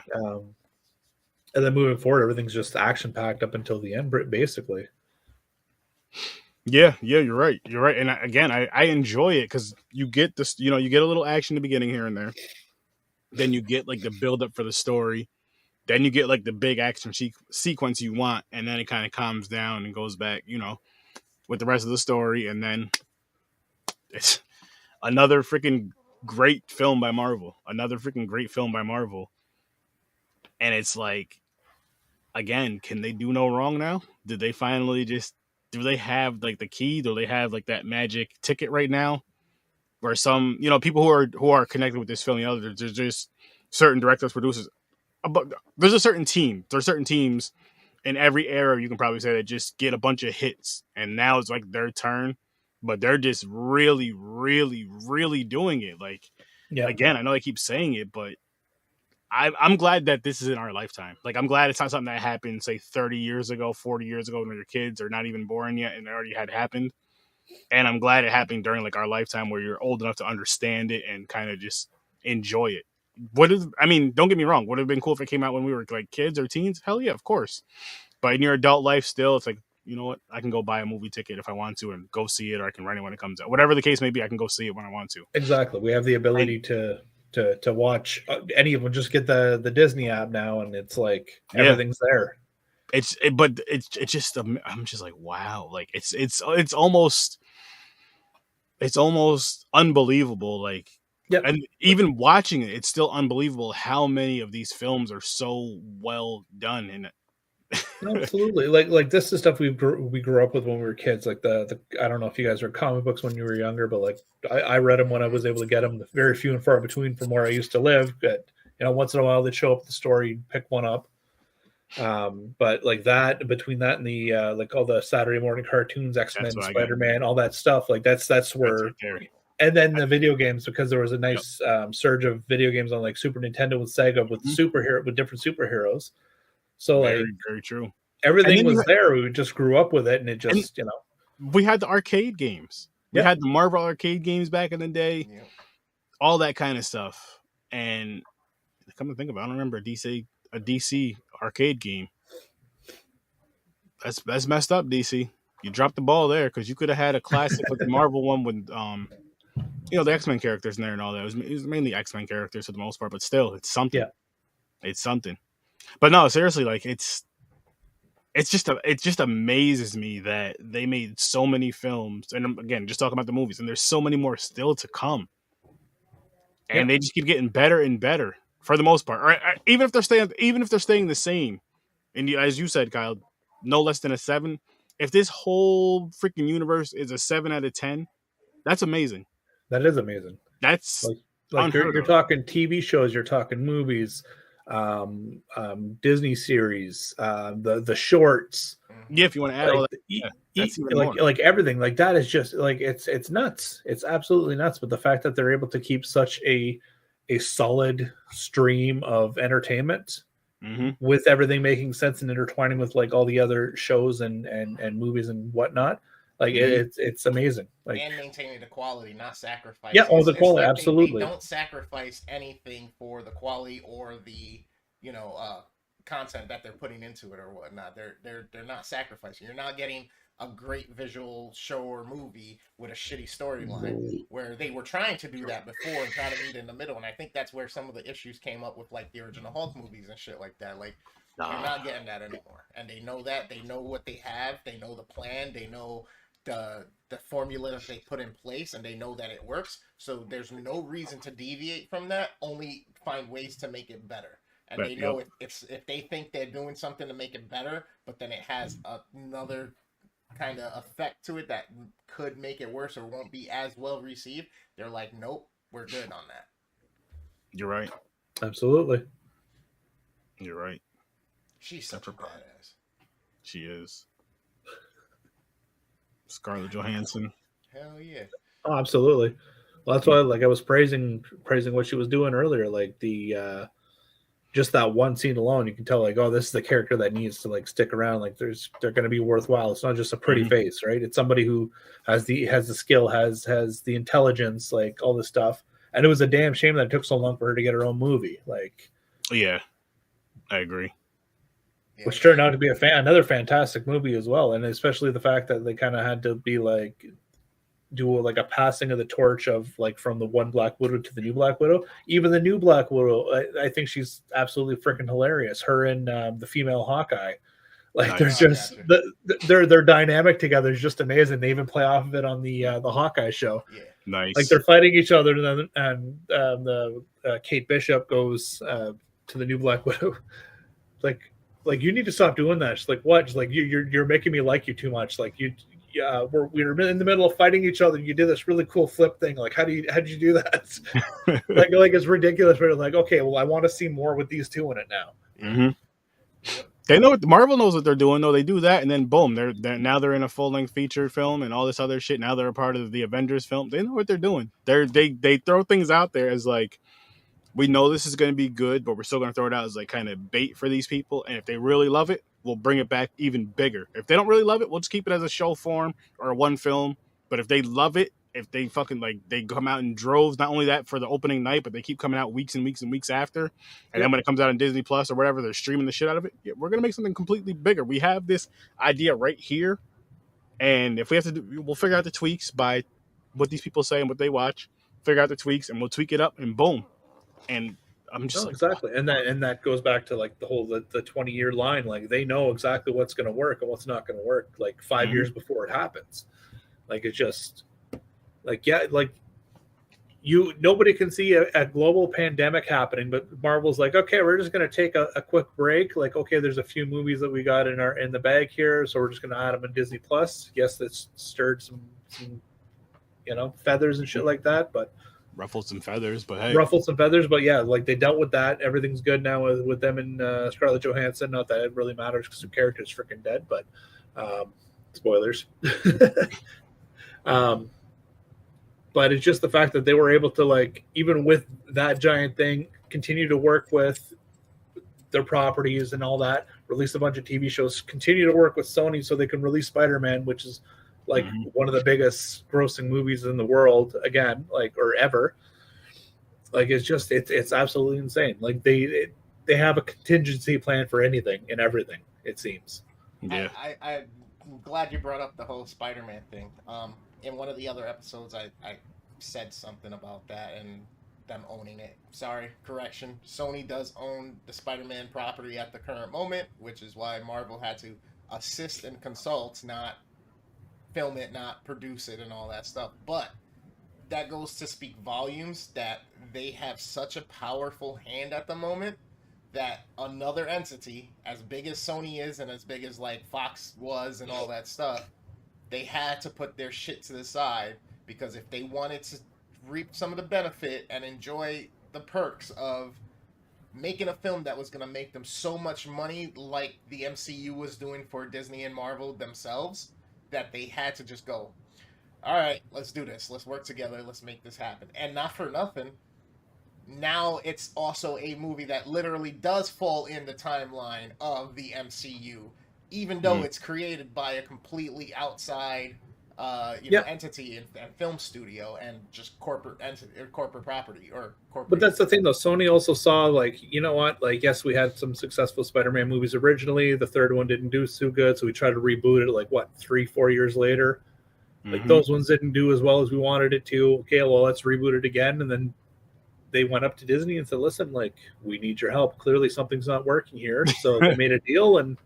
And then moving forward, everything's just action packed up until the end, basically. Yeah, you're right. You're right. And I enjoy it because you get this, you get a little action in the beginning here and there. Then you get like the build up for the story. Then you get like the big action sequence you want. And then it kind of calms down and goes back, with the rest of the story. And then it's another freaking great film by Marvel. And it's like, again, can they do no wrong now? Did they finally do they have like the key? Do they have like that magic ticket right now? Where some, people who are connected with this film, there's just certain directors, producers, but there's a certain team. There's certain teams in every era, you can probably say, that just get a bunch of hits, and now it's like their turn, but they're just really, really, really doing it. Like, again, I know I keep saying it, but I'm glad that this is in our lifetime. Like, I'm glad it's not something that happened, say, 30 years ago, 40 years ago, when your kids are not even born yet and it already had happened. And I'm glad it happened during, like, our lifetime where you're old enough to understand it and kind of just enjoy it. Don't get me wrong. Would it have been cool if it came out when we were, like, kids or teens? Hell yeah, of course. But in your adult life still, it's like, you know what? I can go buy a movie ticket if I want to and go see it, or I can rent it when it comes out. Whatever the case may be, I can go see it when I want to. Exactly. We have the ability to watch any of them. Just get the Disney app now, and it's like everything's there. But it's just I'm just like, wow, like it's almost unbelievable. Like, and even watching it, it's still unbelievable how many of these films are so well done. And absolutely, like this is stuff we grew up with when we were kids. Like the I don't know if you guys read comic books when you were younger, but like I read them when I was able to get them. Very few and far between from where I used to live. But once in a while they'd show up at the store, you'd pick one up. But like that, between that and the like all the Saturday morning cartoons, X-Men, Spider-Man, all that stuff, like that's where. And then the video games, because there was a nice surge of video games on like Super Nintendo with Sega with different superheroes. So very true. Everything was there. We just grew up with it, and it just we had the arcade games. We had the Marvel arcade games back in the day, all that kind of stuff. And come to think of it, I don't remember a DC arcade game. That's messed up, DC. You dropped the ball there, because you could have had a classic with the Marvel one with the X-Men characters in there and all that. It was mainly X-Men characters for the most part, but still, it's something. Yeah. It's something. But no, seriously, like it just amazes me that they made so many films, and again, just talking about the movies, and there's so many more still to come, and they just keep getting better and better for the most part. Or even if they're staying the same, and as you said, Kyle, no less than a 7. If this whole freaking universe is a 7 out of 10, that's amazing. That is amazing. That's like you're talking TV shows, you're talking movies. Disney series, the shorts. Yeah, if you want to add all that, like everything, like that is just like it's nuts. It's absolutely nuts. But the fact that they're able to keep such a solid stream of entertainment with everything making sense and intertwining with like all the other shows and movies and whatnot. Like it's amazing. Like, and maintaining the quality, not sacrifice. Yeah, the quality, absolutely. They don't sacrifice anything for the quality or the content that they're putting into it or whatnot. They're not sacrificing. You're not getting a great visual show or movie with a shitty storyline, where they were trying to do that before and try to meet in the middle. And I think that's where some of the issues came up with like the original Hulk movies and shit like that. Like, you're not getting that anymore. And they know that. They know what they have. They know the plan. They know the the formula that they put in place, and they know that it works. So there's no reason to deviate from that. Only find ways to make it better. And But, they know if they think they're doing something to make it better, but then it has another kind of effect to it that could make it worse or won't be as well received, they're like, nope, we're good on that. You're right. Absolutely. You're right. She's such a badass. She is. Scarlett Johansson. Hell yeah. Oh, absolutely. Well, that's why, like, I was praising what she was doing earlier. Like the just that one scene alone, you can tell, like, oh, this is the character that needs to like stick around. Like, they're going to be worthwhile. It's not just a pretty face, right? It's somebody who has the skill, has the intelligence, like all this stuff. And it was a damn shame that it took so long for her to get her own movie. Like, yeah, I agree. Yeah. Which turned out to be another fantastic movie as well, and especially the fact that they kind of had to be like do like a passing of the torch of like from the one Black Widow to the new Black Widow. Even the new Black Widow, I think she's absolutely freaking hilarious. Her and the female Hawkeye, like Nice. there's just their dynamic together is just amazing. They even play off of it on the Hawkeye show. Yeah. Nice. Like they're fighting each other, and the Kate Bishop goes to the new Black Widow, like you need to stop doing that. She's like, what? She's like, you're making me like you too much. Like we're in the middle of fighting each other. You did this really cool flip thing. Like, how did you do that? like it's ridiculous. But like, okay, well, I want to see more with these two in it now. Mm-hmm. They know Marvel knows what they're doing. Though they do that, and then boom, they're now they're in a full length feature film and all this other shit. Now they're a part of the Avengers film. They know what they're doing. They throw things out there as like, we know this is going to be good, but we're still going to throw it out as like kind of bait for these people. And if they really love it, we'll bring it back even bigger. If they don't really love it, we'll just keep it as a show form or a one film. But if they love it, if they fucking like, they come out in droves, not only that for the opening night, but they keep coming out weeks and weeks and weeks after. And then when it comes out on Disney Plus or whatever, they're streaming the shit out of it. Yeah, we're going to make something completely bigger. We have this idea right here. And if we have to do, we'll figure out the tweaks by what these people say and what they watch, figure out the tweaks, and we'll tweak it up and boom. And I'm just exactly. And that goes back to like the whole the 20-year line. Like they know exactly what's going to work and what's not going to work like 5 years before it happens. Like it's just like, yeah, like nobody can see a global pandemic happening, but Marvel's like, okay, we're just going to take a quick break. Like, okay, there's a few movies that we got in the bag here, so we're just going to add them in Disney Plus. Yes, that's stirred some feathers and shit like that, but ruffled some feathers. But yeah, like they dealt with that. Everything's good now with them and Scarlett Johansson. Not that it really matters because the character's freaking dead, but spoilers. But it's just the fact that they were able to, like, even with that giant thing, continue to work with their properties and all that, release a bunch of TV shows, continue to work with Sony so they can release Spider-Man, which is like one of the biggest grossing movies in the world again, like, or ever. Like, it's absolutely insane. Like they have a contingency plan for anything and everything, it seems. Yeah. I'm glad you brought up the whole Spider-Man thing. In one of the other episodes, I said something about that and them owning it. Sorry, correction. Sony does own the Spider-Man property at the current moment, which is why Marvel had to assist and consult, not film it, not produce it, and all that stuff. But that goes to speak volumes that they have such a powerful hand at the moment that another entity, as big as Sony is and as big as like Fox was and all that stuff, they had to put their shit to the side because if they wanted to reap some of the benefit and enjoy the perks of making a film that was going to make them so much money like the MCU was doing for Disney and Marvel themselves, that they had to just go, all right, let's do this. Let's work together. Let's make this happen. And not for nothing, now it's also a movie that literally does fall in the timeline of the MCU, even though it's created by a completely outside entity and film studio and just corporate entity or corporate property or corporate. But that's the thing, though. Sony also saw, like, you know what? Like, yes, we had some successful Spider-Man movies originally. The third one didn't do so good, so we tried to reboot it, like, 3-4 years later. Like, those ones didn't do as well as we wanted it to. Okay, well, let's reboot it again. And then they went up to Disney and said, listen, like, we need your help. Clearly something's not working here. So they made a deal, and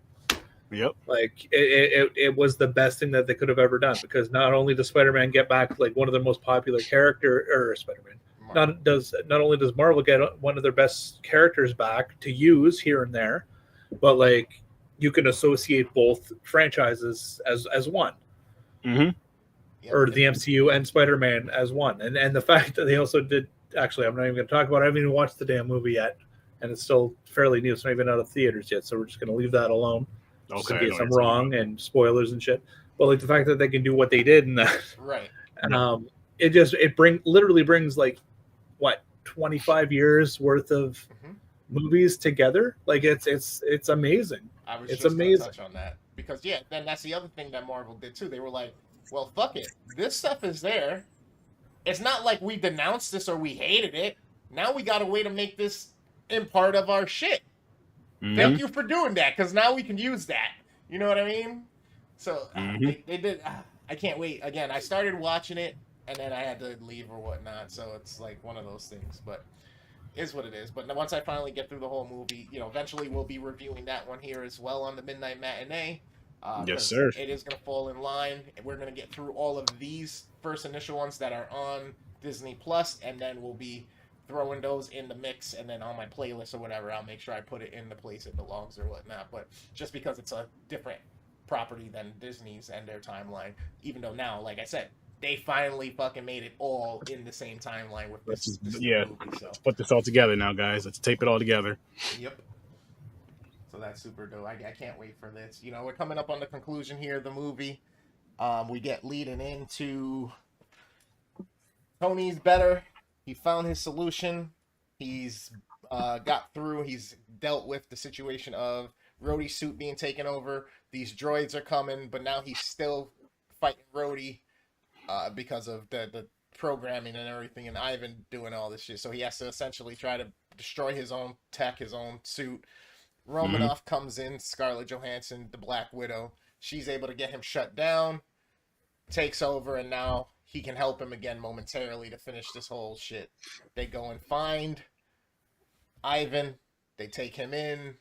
Yep. Like it was the best thing that they could have ever done, because not only does Spider-Man get back like one of their most popular character, or Spider-Man, not only does Marvel get one of their best characters back to use here and there, but like you can associate both franchises as one, Mm-hmm. or the MCU and Spider-Man as one, and the fact that they also did. Actually, I'm not even going to talk about it. I haven't even watched the damn movie yet, and it's still fairly new. It's not even out of theaters yet, so we're just going to leave that alone. Just in case I'm wrong and spoilers and shit. But like the fact that they can do what they did and that, right? It literally brings like what 25 years worth of movies together. Like it's amazing. I was it's just amazing. Gonna touch on that because then that's the other thing that Marvel did too. They were like, well, fuck it, this stuff is there. It's not like we denounced this or we hated it. Now we got a way to make this in part of our shit. Thank you for doing that, because now we can use that. You know what I mean? So they did. I can't wait. Again, I started watching it, and then I had to leave or whatnot. So it's like one of those things. But is what it is. But once I finally get through the whole movie, eventually we'll be reviewing that one here as well on the Midnight Matinee. Yes, sir. It is going to fall in line. We're going to get through all of these first initial ones that are on Disney Plus, and then we'll be throwing those in the mix, and then on my playlist or whatever, I'll make sure I put it in the place it belongs or whatnot. But just because it's a different property than Disney's and their timeline, even though now, like I said, they finally fucking made it all in the same timeline with this movie. So. Let's put this all together now, guys. Let's tape it all together. Yep. So that's super dope. I can't wait for this. We're coming up on the conclusion here of the movie. We get leading into Tony's better. He found his solution. He's got through. He's dealt with the situation of Rhodey's suit being taken over. These droids are coming, but now he's still fighting Rhodey because of the programming and everything, and Ivan doing all this shit. So he has to essentially try to destroy his own tech, his own suit. Romanoff comes in, Scarlett Johansson, the Black Widow. She's able to get him shut down, takes over, and now he can help him again momentarily to finish this whole shit. They go and find Ivan. They take him in.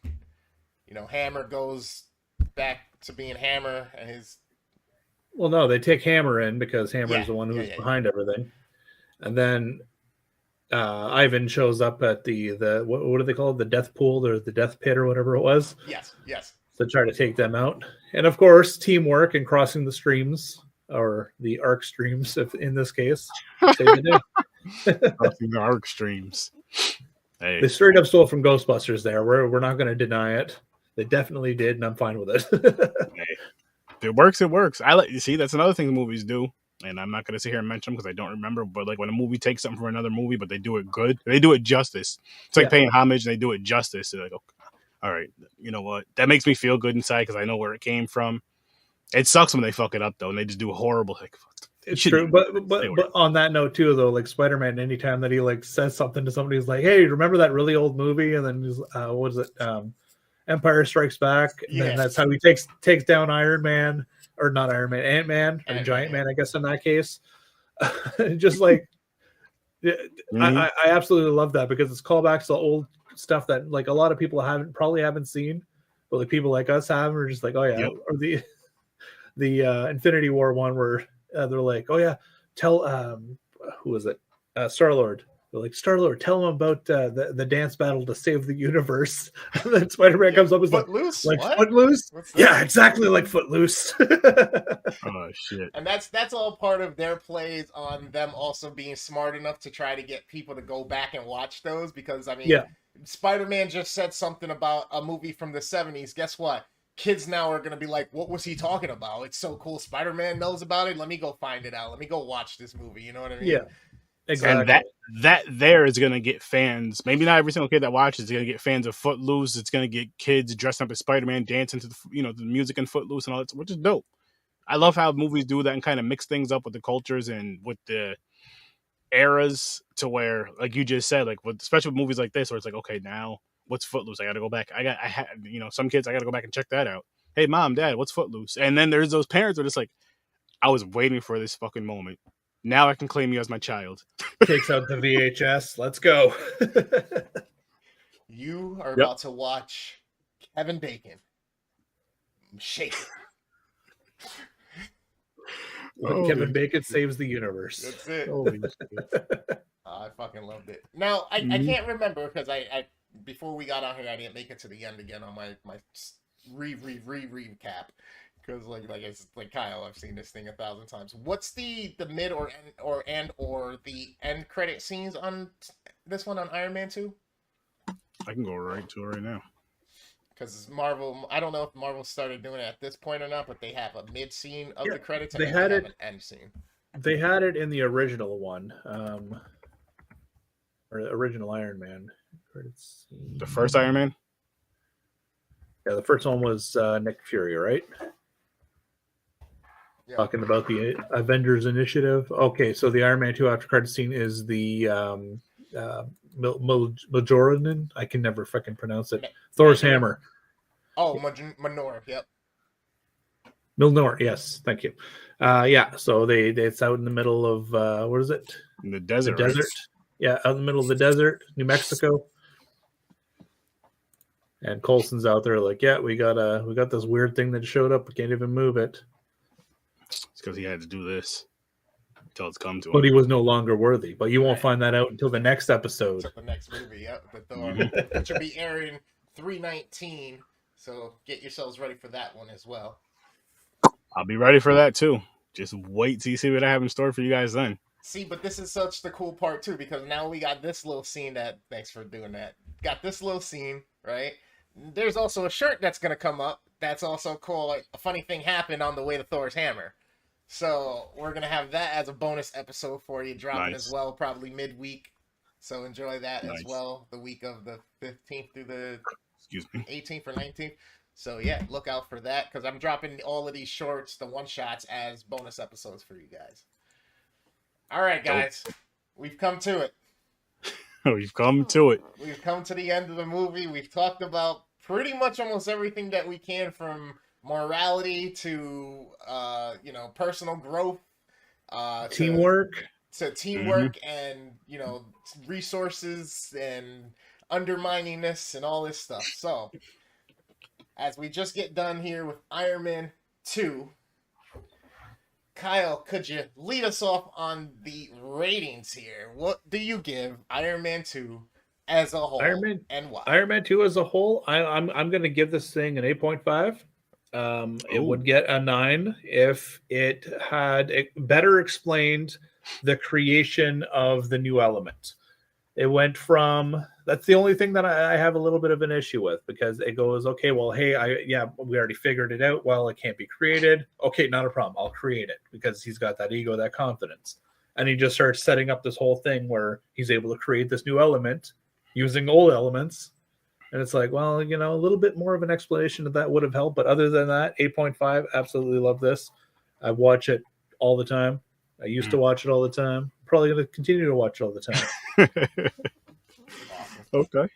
Hammer goes back to being Hammer, and his... Well, no, they take Hammer in because Hammer is the one who's behind everything. And then Ivan shows up at the what do they call it? The death pool or the death pit or whatever it was. Yes. To try to take them out. And of course, teamwork and crossing the streams. Or the arc streams, if in this case. Crossing the arc streams. Hey. They straight up stole from Ghostbusters there. We're not going to deny it. They definitely did, and I'm fine with it. Hey. If it works, it works. You see, that's another thing the movies do. And I'm not going to sit here and mention them because I don't remember. But like when a movie takes something from another movie, but they do it good, they do it justice. It's like paying homage, and they do it justice. They're like, okay, all right, you know what? That makes me feel good inside because I know where it came from. It sucks when they fuck it up though, and they just do horrible. Like, it's true, but on that note too, though, like Spider-Man, anytime that he like says something to somebody, he's like, "Hey, remember that really old movie?" And then he's, what is it? Empire Strikes Back. And then that's how he takes down Iron Man, or not Iron Man, Ant-Man, or Giant Man, I guess in that case. Just like, I absolutely love that because it's callbacks to old stuff that like a lot of people probably haven't seen, but like people like us have, are just like, oh yeah, or the Infinity War one where they're like, oh yeah, tell who was it? Star-Lord. They're like, Star-Lord, tell him about the dance battle to save the universe. And then Spider-Man comes up and is Footloose? like Footloose? Yeah, exactly like Footloose. Oh shit. And that's all part of their plays on them also being smart enough to try to get people to go back and watch those, because I mean Spider-Man just said something about a movie from the 70s. Guess what? Kids now are going to be like, what was he talking about? It's so cool. Spider-Man knows about it. Let me go find it out. Let me go watch this movie. You know what I mean? Yeah, exactly. And that there is going to get fans. Maybe not every single kid that watches is going to get fans of Footloose. It's going to get kids dressed up as Spider-Man dancing to the music in Footloose and all that, which is dope. I love how movies do that and kind of mix things up with the cultures and with the eras to where, like you just said, like especially with movies like this, where it's like, okay, now what's Footloose? I got to go back. Some kids, I got to go back and check that out. Hey, Mom, Dad, what's Footloose? And then there's those parents who are just like, I was waiting for this fucking moment. Now I can claim you as my child. Takes out the VHS. Let's go. You are about to watch Kevin Bacon Shake it. When Kevin Bacon saves the universe. That's it. Holy shit. I fucking loved it. Now I can't remember because I before we got on here I didn't make it to the end again on my recap because like Kyle, I've seen this thing 1,000 times. What's the mid or the end credit scenes on this one on Iron Man 2? I can go right to it right now. Because Marvel, I don't know if Marvel started doing it at this point or not, but they have a mid scene of the credits and they had have an end scene. They had it in the original one, or the original Iron Man credits. The first Iron Man? Yeah, the first one was Nick Fury, right? Yeah. Talking about the Avengers Initiative. Okay, so the Iron Man 2 after credit scene is the Majoranin. I can never fucking pronounce it. Thor's hammer. Oh, Manor. Yep. Milnor. Yes, thank you. Yeah, so it's out in the middle of what is it? In the desert. The desert. Right? Yeah, out in the middle of the desert, New Mexico. And Coulson's out there like, yeah, we got this weird thing that showed up. We can't even move it. It's because he had to do this until it's come to him. But he was no longer worthy. But you won't find that out until the next episode. Until the next movie, yep. Which will be airing 3/19. So get yourselves ready for that one as well. I'll be ready for that too. Just wait till you see what I have in store for you guys then. See, but this is such the cool part too, because now we got this little scene that, thanks for doing that. Got this little scene, right? There's also a shirt that's going to come up. That's also cool. Like, a funny thing happened on the way to Thor's hammer. So we're going to have that as a bonus episode for you, dropping as well, probably midweek. So enjoy that as well, the week of the 15th through the 18th or 19th. So yeah, look out for that, because I'm dropping all of these shorts, the one-shots, as bonus episodes for you guys. All right, guys. We've come to it. We've come to it. We've come to the end of the movie. We've talked about pretty much almost everything that we can, from morality to personal growth, teamwork, and resources and undermining this and all this stuff. So, as we just get done here with Iron Man 2, Kyle, could you lead us off on the ratings here? What do you give Iron Man 2 as a whole, and why? Iron Man 2 as a whole, I'm going to give this thing an 8.5. It would get a 9 if it had better explained the creation of the new element. It went from, that's the only thing that I have a little bit of an issue with, because it goes, okay, well, hey, we already figured it out. Well, it can't be created. Okay, not a problem. I'll create it, because he's got that ego, that confidence. And he just starts setting up this whole thing where he's able to create this new element using old elements. And it's like, well, a little bit more of an explanation of that would have helped. But other than that, 8.5, absolutely love this. I watch it all the time. I used to watch it all the time. Probably going to continue to watch it all the time. Okay.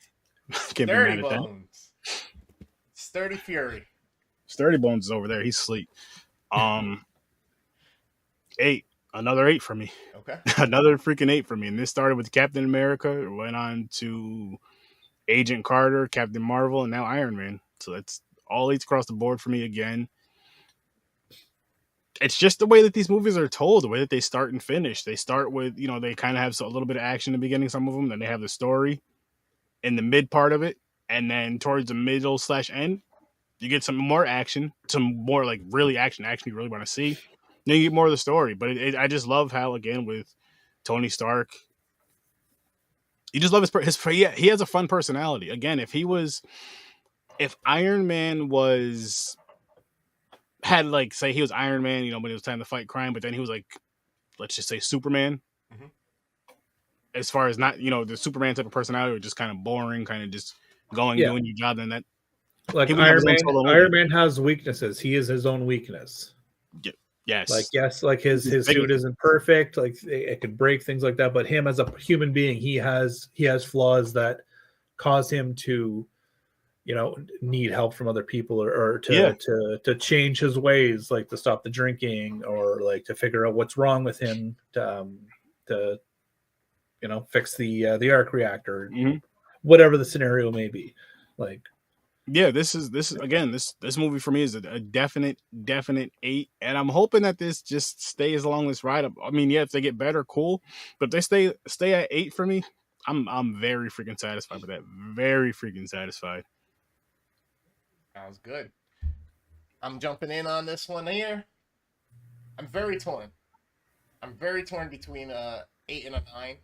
Sturdy Bones. Sturdy Fury. Sturdy Bones is over there. He's asleep. 8. Another 8 for me. Okay. Another freaking 8 for me. And this started with Captain America. It went on to Agent Carter, Captain Marvel, and now Iron Man. So that's all 8s across the board for me again. It's just the way that these movies are told, the way that they start and finish. They start with, they kind of have a little bit of action in the beginning, some of them. Then they have the story in the mid part of it. And then towards the middle/end, you get some more action, some more like really action you really want to see. Then you get more of the story. But I just love how, again, with Tony Stark, you just love he has a fun personality. Again, if Iron Man had like, say he was Iron Man, when it was time to fight crime, but then he was like, let's just say Superman. Mm-hmm. As far as not, the Superman type of personality, was just kind of boring, kind of just doing your job. Then that, like Iron Man has weaknesses. He is his own weakness. Yeah. Yes. Like his suit isn't perfect. Like it could break, things like that. But him as a human being, he has flaws that cause him to, need help from other people or to change his ways, like to stop the drinking or like to figure out what's wrong with him to fix the arc reactor, whatever the scenario may be. Like, Yeah, this is again, this movie for me is a definite 8, and I'm hoping that this just stays along this ride. I mean, yeah, if they get better, cool, but if they stay at 8 for me, I'm very freaking satisfied with that. Very freaking satisfied. Sounds good. I'm jumping in on this one here. I'm very torn. I'm very torn between a 8 and a 9,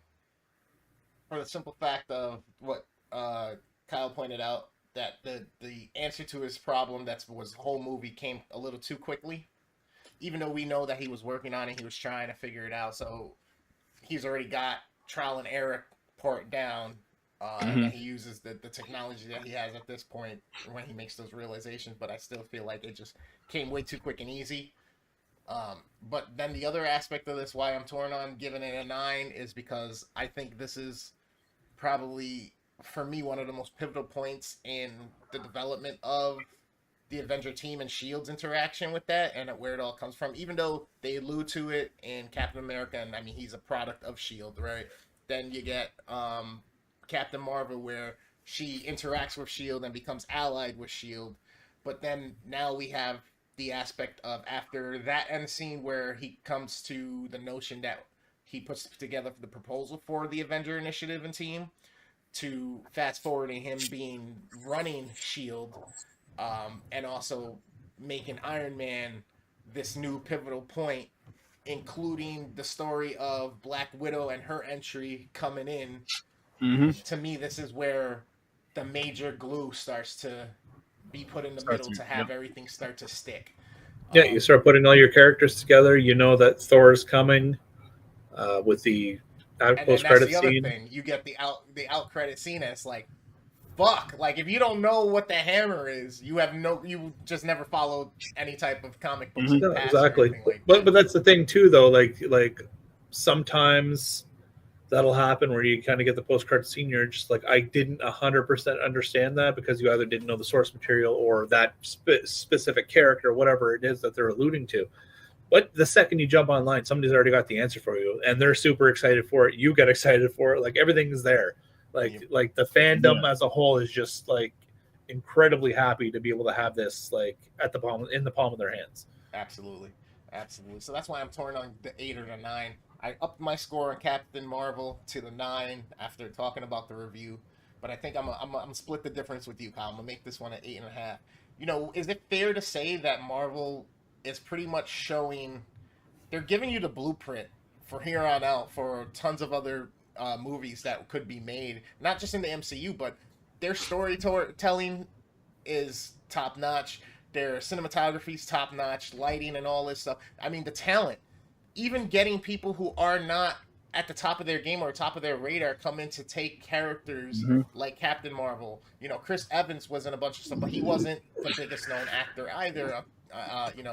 for the simple fact of what Kyle pointed out, that the answer to his problem that was the whole movie came a little too quickly. Even though we know that he was working on it, he was trying to figure it out. So he's already got trial and error part down, and Mhm. he uses the technology that he has at this point when he makes those realizations. But I still feel like it just came way too quick and easy. But then the other aspect of this, why I'm torn on giving it a 9, is because I think this is probably, for me, one of the most pivotal points in the development of the Avenger team and Shield's interaction with that, and where it all comes from. Even though they allude to it in Captain America, and I mean he's a product of Shield, right? Then you get Captain Marvel, where she interacts with Shield and becomes allied with Shield. But then now we have the aspect of, after that end scene where he comes to the notion that he puts together the proposal for the Avenger Initiative and team, to fast forwarding him being running Shield, and also making Iron Man this new pivotal point, including the story of Black Widow and her entry coming in. Mhm. To me, this is where the major glue starts to be put in the Starts middle to- to Yep. have everything start to stick. Yeah, you start putting all your characters together. You know that Thor's coming with the And then post that's credit the other scene. thing. You get the out credit scene, and it's like, fuck. Like, if you don't know what the hammer is, you just never followed any type of comic books in Mhm. the No, past or exactly. anything like But that. that's the thing too, though. Like sometimes that'll happen where you kind of get the post credit scene. You're just like, I didn't 100% understand that, because you either didn't know the source material or that specific character, whatever it is that they're alluding to. But the second you jump online, somebody's already got the answer for you, and they're super excited for it. You get excited for it. Like, everything's there. Yep. Like the fandom as a whole is just like incredibly happy to be able to have this like in the palm of their hands. Absolutely. Absolutely. So that's why I'm torn on the 8 or the 9. I upped my score on Captain Marvel to the 9 after talking about the review. But I think I'm split the difference with you, Kyle. I'm going to make this one an 8.5. Is it fair to say that Marvel is pretty much showing, they're giving you the blueprint for here on out for tons of other movies that could be made, not just in the MCU, but their storytelling is top notch. Their cinematography's top notch, lighting and all this stuff. I mean, the talent, even getting people who are not at the top of their game or top of their radar come in to take characters Mhm. like Captain Marvel. Chris Evans was in a bunch of stuff, but he wasn't the biggest known actor either.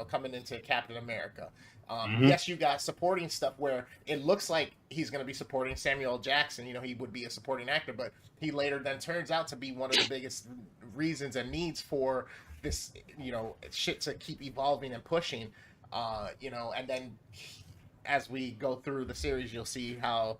Coming into Captain America. Mhm. Yes, you got supporting stuff where it looks like he's going to be supporting Samuel L. Jackson. He would be a supporting actor, but he later then turns out to be one of the biggest reasons and needs for this, shit to keep evolving and pushing. And then as we go through the series, you'll see how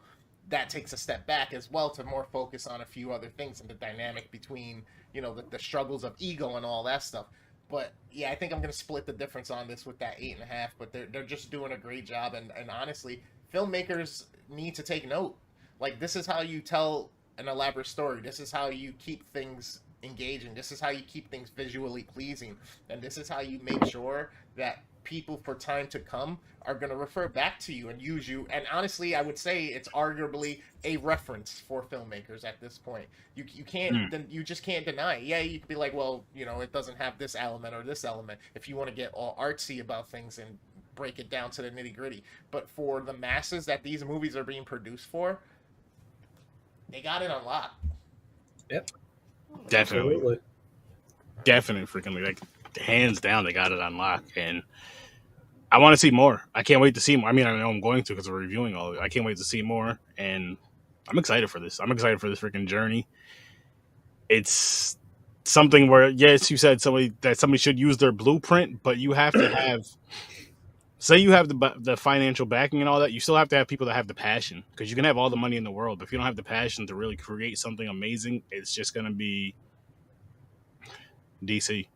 that takes a step back as well to more focus on a few other things and the dynamic between, the struggles of ego and all that stuff. But yeah, I think I'm gonna split the difference on this with that 8.5. But they're just doing a great job, and honestly, filmmakers need to take note. Like, this is how you tell an elaborate story. This is how you keep things engaging. This is how you keep things visually pleasing, and this is how you make sure that people for time to come are going to refer back to you and use you. And honestly, I would say it's arguably a reference for filmmakers at this point. You can't you just can't deny it. Yeah, you could be like, well, it doesn't have this element or this element, if you want to get all artsy about things and break it down to the nitty gritty. But for the masses that these movies are being produced for, they got it on lock. Yep, Definitely. absolutely. Definitely freaking like hands down, they got it on lock, and I want to see more. I can't wait to see more. I mean, I know I'm going to because we're reviewing all of it. I can't wait to see more, and I'm excited for this. I'm excited for this freaking journey. It's something where, yes, you said somebody should use their blueprint, but you have to have, say you have the financial backing and all that, you still have to have people that have the passion, because you can have all the money in the world, but if you don't have the passion to really create something amazing, it's just going to be, DC.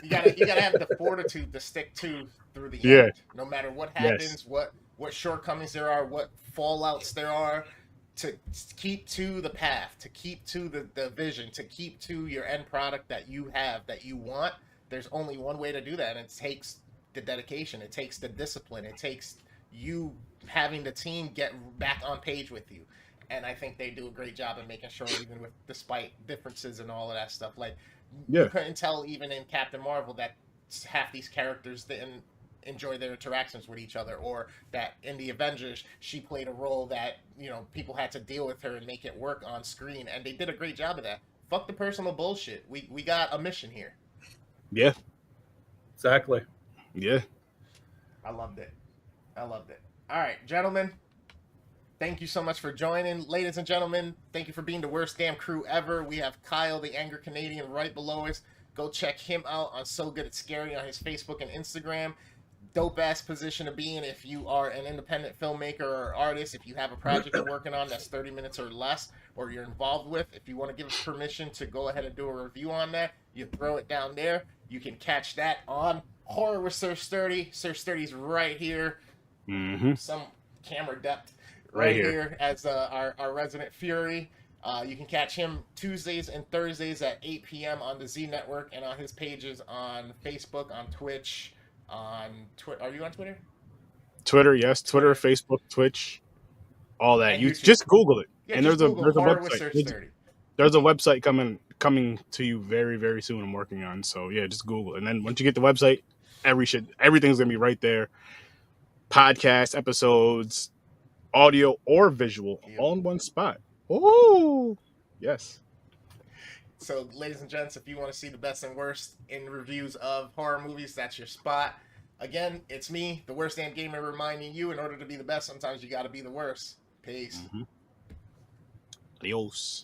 You gotta have the fortitude to stick through the Yeah. end, no matter what happens, Yes. what shortcomings there are, what fallouts there are, to keep to the path, to keep to the vision, to keep to your end product that you have, that you want. There's only one way to do that, and it takes the dedication, it takes the discipline, it takes you having the team get back on page with you. And I think they do a great job of making sure, even with despite differences and all of that stuff, like you Yeah. couldn't tell even in Captain Marvel that half these characters didn't enjoy their interactions with each other, or that in the Avengers she played a role that, you know, people had to deal with her and make it work on screen, and they did a great job of that. Fuck the personal bullshit. We got a mission here. Yeah. Exactly. Yeah. I loved it. I loved it. All right, gentlemen. Thank you so much for joining. Ladies and gentlemen, thank you for being the worst damn crew ever. We have Kyle, the Anger Canadian, right below us. Go check him out on So Good at Scary on his Facebook and Instagram. Dope ass position to be in if you are an independent filmmaker or artist. If you have a project you're working on that's 30 minutes or less, or you're involved with, if you want to give us permission to go ahead and do a review on that, you throw it down there. You can catch that on Horror with Sir Sturdy. Sir Sturdy's right here. Mm-hmm. Some camera depth Right here as our resident Fury. You can catch him Tuesdays and Thursdays at 8 p.m. on the Z Network and on his pages on Facebook, on Twitch, on Twitter. Are you on Twitter? Twitter, yes. Twitter, Facebook, Twitch, all that. And You YouTube. just Google it. Yeah, And just there's Google a Horror with Sir website. Sturdy. There's a website coming to you very, very soon. I'm working on. So yeah, just Google. And then once you get the website, everything's gonna be right there. Podcast episodes, audio or visual, all in one spot. Oh, yes. So, ladies and gents, if you want to see the best and worst in reviews of horror movies, that's your spot. Again, it's me, the worst damn gamer, reminding you, in order to be the best, sometimes you got to be the worst. Peace. Adios.